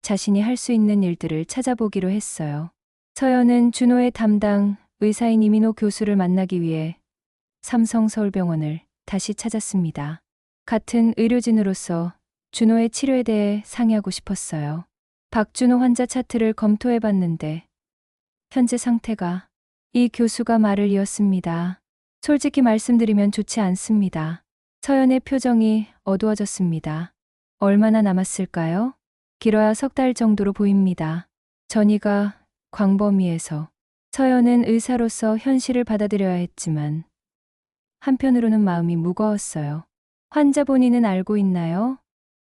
자신이 할 수 있는 일들을 찾아보기로 했어요. 서연은 준호의 담당 의사인 이민호 교수를 만나기 위해 삼성서울병원을 다시 찾았습니다. 같은 의료진으로서 준호의 치료에 대해 상의하고 싶었어요. 박준호 환자 차트를 검토해 봤는데 현재 상태가 이 교수가 말을 이었습니다. 솔직히 말씀드리면 좋지 않습니다. 서연의 표정이 어두워졌습니다. 얼마나 남았을까요? 길어야 3달 정도로 보입니다. 전이가 광범위해서 서연은 의사로서 현실을 받아들여야 했지만 한편으로는 마음이 무거웠어요. 환자 본인은 알고 있나요?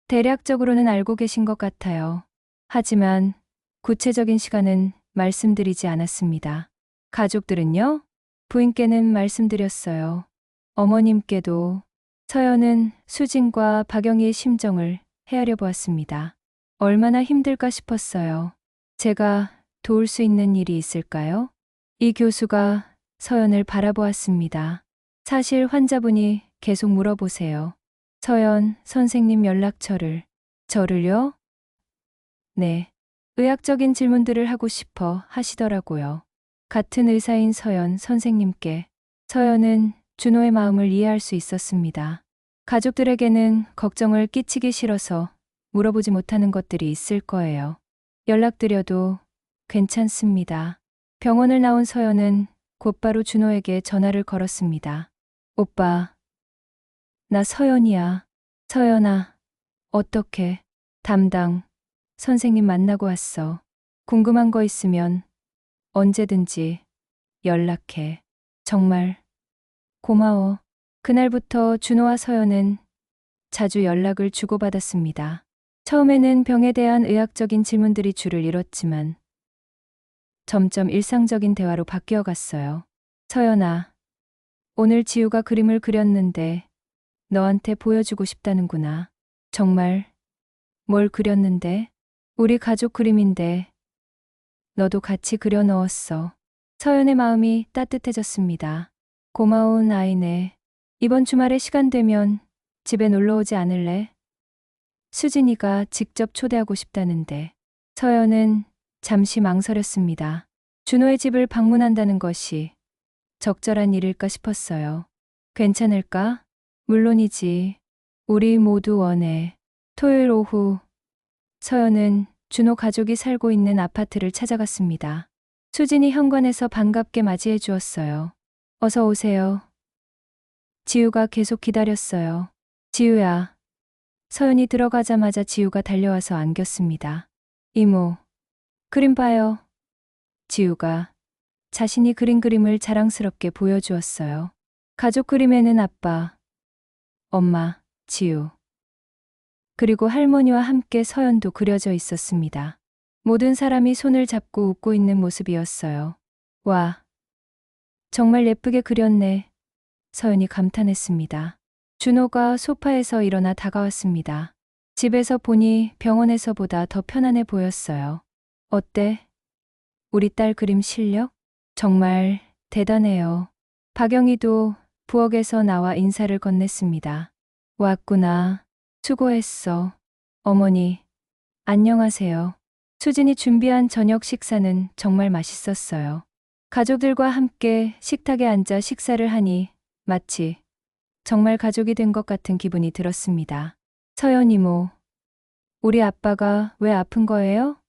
대략적으로는 알고 계신 것 같아요. 하지만 구체적인 시간은 말씀드리지 않았습니다. 가족들은요? 부인께는 말씀드렸어요. 어머님께도. 서연은 수진과 박영희의 심정을 헤아려 보았습니다. 얼마나 힘들까 싶었어요. 제가 도울 수 있는 일이 있을까요? 이 교수가 서연을 바라보았습니다. 사실 환자분이 계속 물어보세요. 서연 선생님 연락처를. 저를요? 네. 의학적인 질문들을 하고 싶어 하시더라고요. 같은 의사인 서연 선생님께 서연은 준호의 마음을 이해할 수 있었습니다. 가족들에게는 걱정을 끼치기 싫어서 물어보지 못하는 것들이 있을 거예요. 연락드려도 괜찮습니다. 병원을 나온 서연은 곧바로 준호에게 전화를 걸었습니다. 오빠, 나 서연이야. 서연아, 어떡해. 담당 선생님 만나고 왔어. 궁금한 거 있으면 언제든지 연락해. 정말 고마워. 그날부터 준호와 서연은 자주 연락을 주고받았습니다. 처음에는 병에 대한 의학적인 질문들이 줄을 이뤘지만 점점 일상적인 대화로 바뀌어 갔어요. 서연아, 오늘 지우가 그림을 그렸는데 너한테 보여주고 싶다는구나. 정말 뭘 그렸는데? 우리 가족 그림인데 너도 같이 그려 넣었어. 서연의 마음이 따뜻해졌습니다. 고마운 아이네. 이번 주말에 시간 되면 집에 놀러 오지 않을래? 수진이가 직접 초대하고 싶다는데. 서연은 잠시 망설였습니다. 준호의 집을 방문한다는 것이 적절한 일일까 싶었어요. 괜찮을까? 물론이지. 우리 모두 원해. 토요일 오후 서연은 준호 가족이 살고 있는 아파트를 찾아갔습니다. 수진이 현관에서 반갑게 맞이해 주었어요. 어서 오세요. 지우가 계속 기다렸어요. 지우야. 서연이 들어가자마자 지우가 달려와서 안겼습니다. 이모, 그림 봐요. 지우가 자신이 그린 그림을 자랑스럽게 보여주었어요. 가족 그림에는 아빠, 엄마, 지우, 그리고 할머니와 함께 서연도 그려져 있었습니다. 모든 사람이 손을 잡고 웃고 있는 모습이었어요. 와, 정말 예쁘게 그렸네. 서연이 감탄했습니다. 준호가 소파에서 일어나 다가왔습니다. 집에서 보니 병원에서보다 더 편안해 보였어요. 어때? 우리 딸 그림 실력? 정말 대단해요. 박영희도 부엌에서 나와 인사를 건넸습니다. 왔구나. 수고했어. 어머니, 안녕하세요. 수진이 준비한 저녁 식사는 정말 맛있었어요. 가족들과 함께 식탁에 앉아 식사를 하니 마치 정말 가족이 된 것 같은 기분이 들었습니다. 서연 이모, 우리 아빠가 왜 아픈 거예요?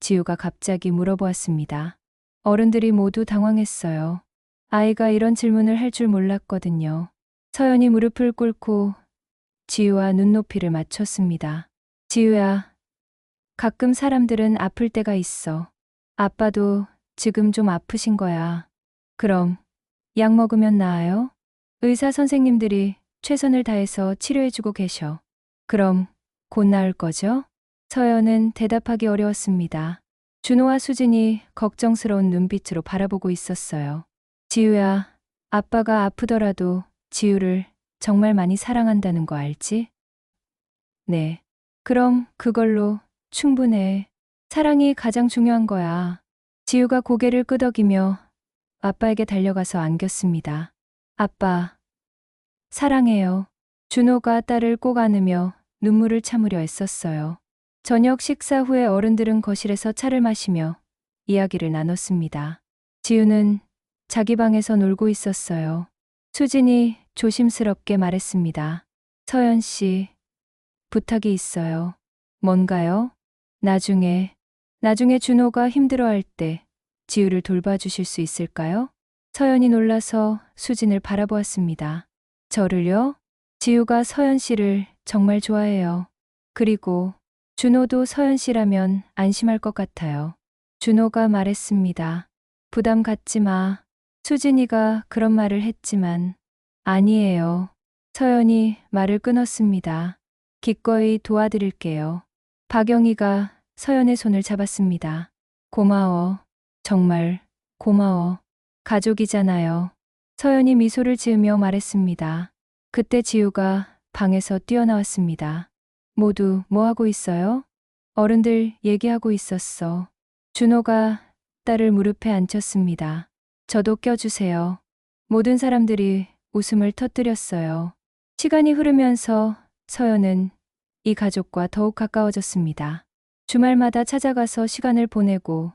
지우가 갑자기 물어보았습니다. 어른들이 모두 당황했어요. 아이가 이런 질문을 할 줄 몰랐거든요. 서연이 무릎을 꿇고 지우와 눈높이를 맞췄습니다. 지우야, 가끔 사람들은 아플 때가 있어. 아빠도 지금 좀 아프신 거야. 그럼 약 먹으면 나아요? 의사 선생님들이 최선을 다해서 치료해주고 계셔. 그럼 곧 나을 거죠? 서연은 대답하기 어려웠습니다. 준호와 수진이 걱정스러운 눈빛으로 바라보고 있었어요. 지우야, 아빠가 아프더라도 지우를 정말 많이 사랑한다는 거 알지? 네. 그럼 그걸로 충분해. 사랑이 가장 중요한 거야. 지우가 고개를 끄덕이며 아빠에게 달려가서 안겼습니다. 아빠, 사랑해요. 준호가 딸을 꼭 안으며 눈물을 참으려 애썼어요. 저녁 식사 후에 어른들은 거실에서 차를 마시며 이야기를 나눴습니다. 지우는 자기 방에서 놀고 있었어요. 수진이 조심스럽게 말했습니다. 서연 씨, 부탁이 있어요. 뭔가요? 나중에 준호가 힘들어할 때 지우를 돌봐주실 수 있을까요? 서연이 놀라서 수진을 바라보았습니다. 저를요? 지우가 서연 씨를 정말 좋아해요. 그리고 준호도 서연 씨라면 안심할 것 같아요. 준호가 말했습니다. 부담 갖지 마. 수진이가 그런 말을 했지만 아니에요. 서연이 말을 끊었습니다. 기꺼이 도와드릴게요. 박영희가 서연의 손을 잡았습니다. 고마워. 정말 고마워. 가족이잖아요. 서연이 미소를 지으며 말했습니다. 그때 지우가 방에서 뛰어나왔습니다. 모두 뭐 하고 있어요? 어른들 얘기하고 있었어. 준호가 딸을 무릎에 앉혔습니다. 저도 껴주세요. 모든 사람들이 웃음을 터뜨렸어요. 시간이 흐르면서 서연은 이 가족과 더욱 가까워졌습니다. 주말마다 찾아가서 시간을 보내고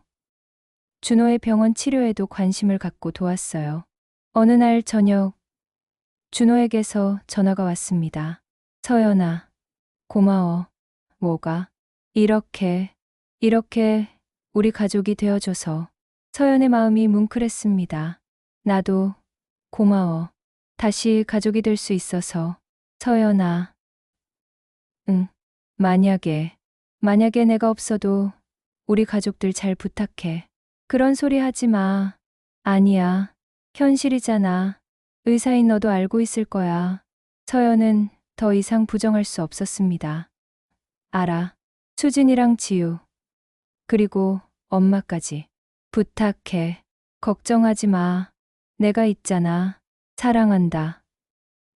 준호의 병원 치료에도 관심을 갖고 도왔어요. 어느 날 저녁 준호에게서 전화가 왔습니다. 서연아, 고마워. 뭐가? 이렇게 우리 가족이 되어줘서. 서연의 마음이 뭉클했습니다. 나도 고마워. 다시 가족이 될 수 있어서. 서연아. 응. 만약에 만약에 내가 없어도 우리 가족들 잘 부탁해. 그런 소리 하지 마. 아니야. 현실이잖아. 의사인 너도 알고 있을 거야. 서연은 더 이상 부정할 수 없었습니다. 알아. 수진이랑 지우. 그리고 엄마까지. 부탁해. 걱정하지 마. 내가 있잖아. 사랑한다.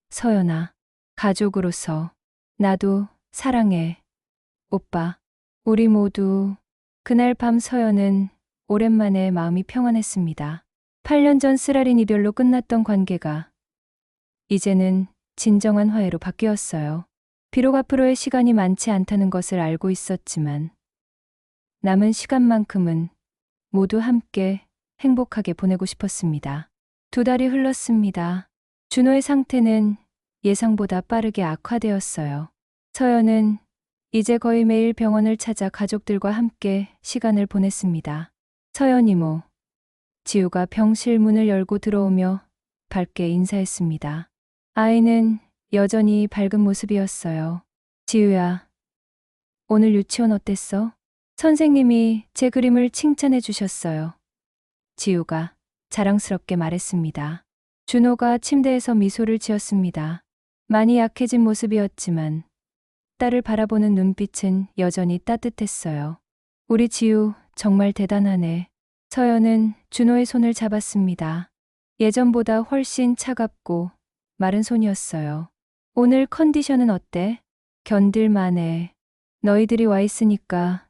서연아. 가족으로서. 나도 사랑해. 오빠. 우리 모두. 그날 밤 서연은 오랜만에 마음이 평안했습니다. 8년 전 쓰라린 이별로 끝났던 관계가 이제는 진정한 화해로 바뀌었어요. 비록 앞으로의 시간이 많지 않다는 것을 알고 있었지만 남은 시간만큼은 모두 함께 행복하게 보내고 싶었습니다. 2달이 흘렀습니다. 준호의 상태는 예상보다 빠르게 악화되었어요. 서연은 이제 거의 매일 병원을 찾아 가족들과 함께 시간을 보냈습니다. 서연 이모, 지우가 병실 문을 열고 들어오며 밝게 인사했습니다. 아이는 여전히 밝은 모습이었어요. 지우야, 오늘 유치원 어땠어? 선생님이 제 그림을 칭찬해 주셨어요. 지우가 자랑스럽게 말했습니다. 준호가 침대에서 미소를 지었습니다. 많이 약해진 모습이었지만 딸을 바라보는 눈빛은 여전히 따뜻했어요. 우리 지우 정말 대단하네. 서연은 준호의 손을 잡았습니다. 예전보다 훨씬 차갑고 마른 손이었어요. 오늘 컨디션은 어때? 견딜만해. 너희들이 와 있으니까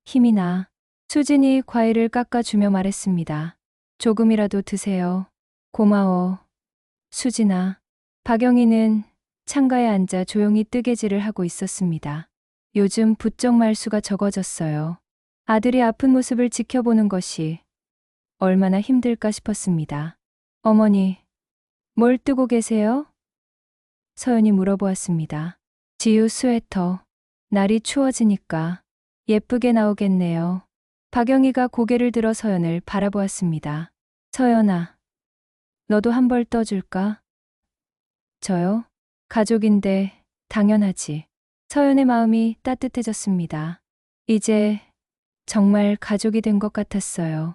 힘이 나. 수진이 과일을 깎아주며 말했습니다. 조금이라도 드세요. 고마워. 수진아. 박영희는 창가에 앉아 조용히 뜨개질을 하고 있었습니다. 요즘 부쩍 말수가 적어졌어요. 아들이 아픈 모습을 지켜보는 것이 얼마나 힘들까 싶었습니다. 어머니, 뭘 뜨고 계세요? 서연이 물어보았습니다. 지우 스웨터. 날이 추워지니까 예쁘게 나오겠네요. 박영희가 고개를 들어 서연을 바라보았습니다. 서연아, 너도 한 벌 떠줄까? 저요? 가족인데 당연하지. 서연의 마음이 따뜻해졌습니다. 이제 정말 가족이 된 것 같았어요.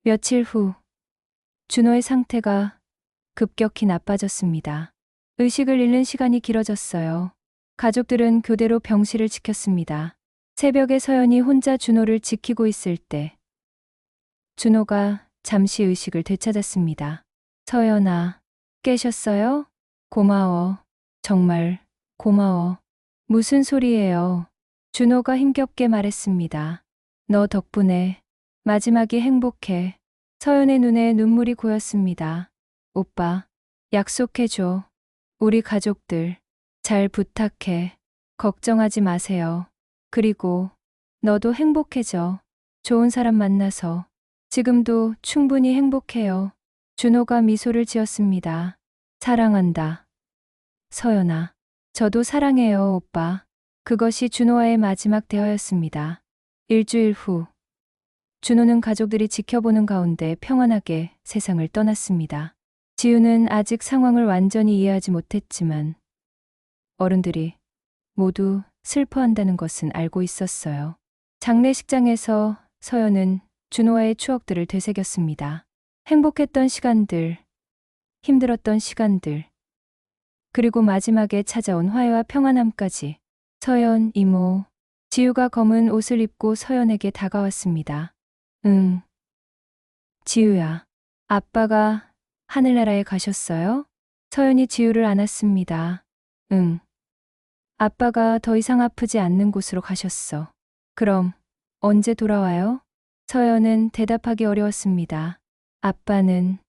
며칠 후, 준호의 상태가 급격히 나빠졌습니다. 의식을 잃는 시간이 길어졌어요. 가족들은 교대로 병실을 지켰습니다. 새벽에 서연이 혼자 준호를 지키고 있을 때, 준호가 잠시 의식을 되찾았습니다. 서연아, 깨셨어요? 고마워. 정말 고마워. 무슨 소리예요? 준호가 힘겹게 말했습니다. 너 덕분에 마지막이 행복해. 서연의 눈에 눈물이 고였습니다. 오빠, 약속해줘. 우리 가족들 잘 부탁해. 걱정하지 마세요. 그리고 너도 행복해져. 좋은 사람 만나서. 지금도 충분히 행복해요. 준호가 미소를 지었습니다. 사랑한다. 서연아. 저도 사랑해요, 오빠. 그것이 준호와의 마지막 대화였습니다. 일주일 후, 준호는 가족들이 지켜보는 가운데 평안하게 세상을 떠났습니다. 지우는 아직 상황을 완전히 이해하지 못했지만 어른들이 모두 슬퍼한다는 것은 알고 있었어요. 장례식장에서 서연은 준호와의 추억들을 되새겼습니다. 행복했던 시간들, 힘들었던 시간들, 그리고 마지막에 찾아온 화해와 평안함까지. 서연 이모, 지우가 검은 옷을 입고 서연에게 다가왔습니다. 응. 지우야, 아빠가 하늘나라에 가셨어요? 서연이 지우를 안았습니다. 응. 아빠가 더 이상 아프지 않는 곳으로 가셨어. 그럼 언제 돌아와요? 서연은 대답하기 어려웠습니다. 아빠는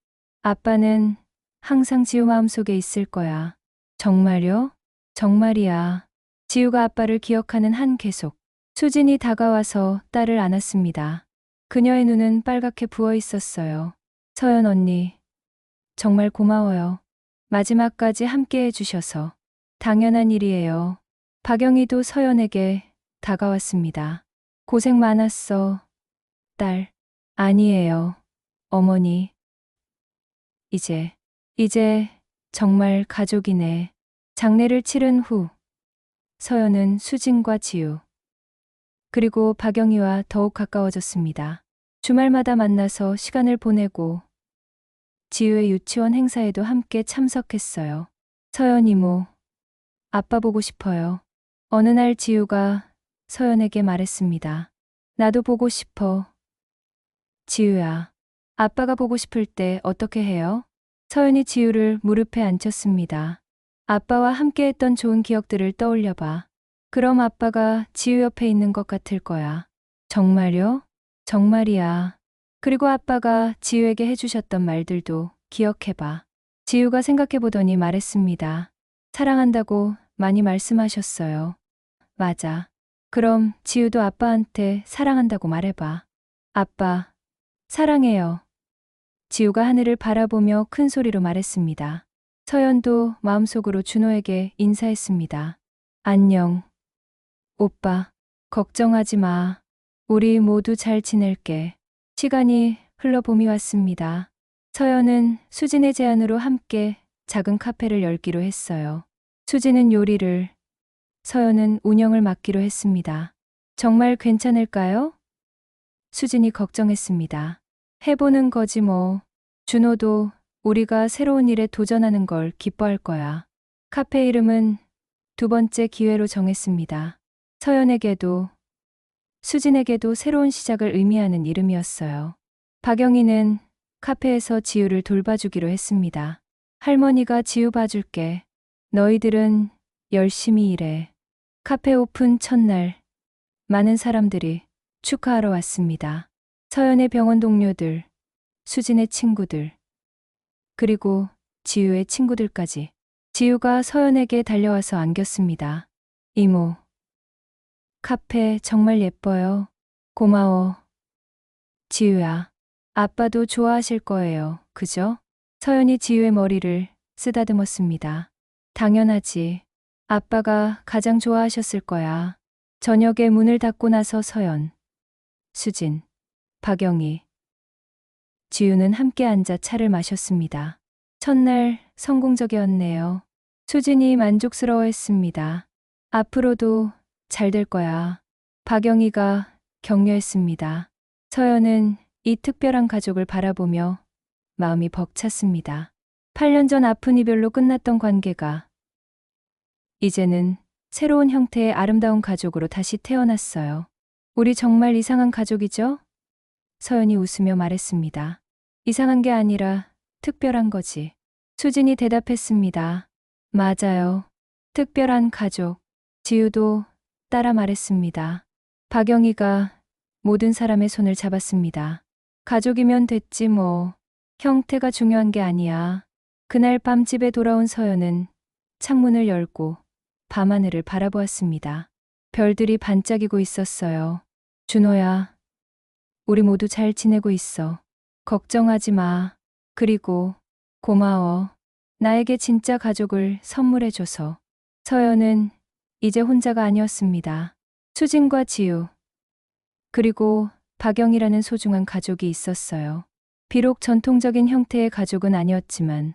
항상 지우 마음속에 있을 거야. 정말요? 정말이야. 지우가 아빠를 기억하는 한 계속. 수진이 다가와서 딸을 안았습니다. 그녀의 눈은 빨갛게 부어 있었어요. 서연 언니, 정말 고마워요. 마지막까지 함께 해주셔서. 당연한 일이에요. 박영희도 서연에게 다가왔습니다. 고생 많았어, 딸. 아니에요, 어머니. 이제 정말 가족이네. 장례를 치른 후 서연은 수진과 지우 그리고 박영희와 더욱 가까워졌습니다. 주말마다 만나서 시간을 보내고 지우의 유치원 행사에도 함께 참석했어요. 서연 이모, 아빠 보고 싶어요. 어느 날 지우가 서연에게 말했습니다. 나도 보고 싶어. 지우야, 아빠가 보고 싶을 때 어떻게 해요? 서연이 지우를 무릎에 앉혔습니다. 아빠와 함께 했던 좋은 기억들을 떠올려봐. 그럼 아빠가 지우 옆에 있는 것 같을 거야. 정말요? 정말이야. 그리고 아빠가 지우에게 해주셨던 말들도 기억해봐. 지우가 생각해보더니 말했습니다. 사랑한다고 많이 말씀하셨어요. 맞아. 그럼 지우도 아빠한테 사랑한다고 말해봐. 아빠, 사랑해요. 지우가 하늘을 바라보며 큰 소리로 말했습니다. 서연도 마음속으로 준호에게 인사했습니다. 안녕. 오빠, 걱정하지 마. 우리 모두 잘 지낼게. 시간이 흘러 봄이 왔습니다. 서연은 수진의 제안으로 함께 작은 카페를 열기로 했어요. 수진은 요리를, 서연은 운영을 맡기로 했습니다. 정말 괜찮을까요? 수진이 걱정했습니다. 해보는 거지 뭐. 준호도 우리가 새로운 일에 도전하는 걸 기뻐할 거야. 카페 이름은 두 번째 기회로 정했습니다. 서연에게도 수진에게도 새로운 시작을 의미하는 이름이었어요. 박영희는 카페에서 지우를 돌봐주기로 했습니다. 할머니가 지우 봐줄게. 너희들은 열심히 일해. 카페 오픈 첫날, 많은 사람들이 축하하러 왔습니다. 서연의 병원 동료들, 수진의 친구들, 그리고 지우의 친구들까지. 지우가 서연에게 달려와서 안겼습니다. 이모, 카페 정말 예뻐요. 고마워. 지우야, 아빠도 좋아하실 거예요. 그죠? 서연이 지우의 머리를 쓰다듬었습니다. 당연하지. 아빠가 가장 좋아하셨을 거야. 저녁에 문을 닫고 나서 서연, 수진, 박영희, 지우는 함께 앉아 차를 마셨습니다. 첫날 성공적이었네요. 수진이 만족스러워했습니다. 앞으로도 잘 될 거야. 박영희가 격려했습니다. 서연은 이 특별한 가족을 바라보며 마음이 벅찼습니다. 8년 전 아픈 이별로 끝났던 관계가 이제는 새로운 형태의 아름다운 가족으로 다시 태어났어요. 우리 정말 이상한 가족이죠? 서연이 웃으며 말했습니다. 이상한 게 아니라 특별한 거지. 수진이 대답했습니다. 맞아요. 특별한 가족. 지우도 따라 말했습니다. 박영희가 모든 사람의 손을 잡았습니다. 가족이면 됐지 뭐. 형태가 중요한 게 아니야. 그날 밤 집에 돌아온 서연은 창문을 열고 밤하늘을 바라보았습니다. 별들이 반짝이고 있었어요. 준호야, 우리 모두 잘 지내고 있어. 걱정하지 마. 그리고 고마워. 나에게 진짜 가족을 선물해줘서. 서연은 이제 혼자가 아니었습니다. 수진과 지우, 그리고 박영이라는 소중한 가족이 있었어요. 비록 전통적인 형태의 가족은 아니었지만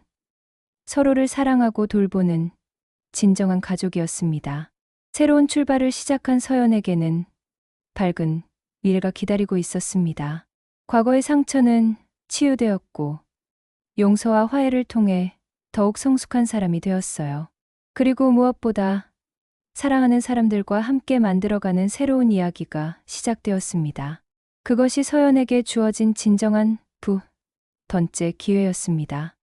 서로를 사랑하고 돌보는 진정한 가족이었습니다. 새로운 출발을 시작한 서연에게는 밝은 미래가 기다리고 있었습니다. 과거의 상처는 치유되었고 용서와 화해를 통해 더욱 성숙한 사람이 되었어요. 그리고 무엇보다 사랑하는 사람들과 함께 만들어가는 새로운 이야기가 시작되었습니다. 그것이 서연에게 주어진 진정한 두 번째 기회였습니다.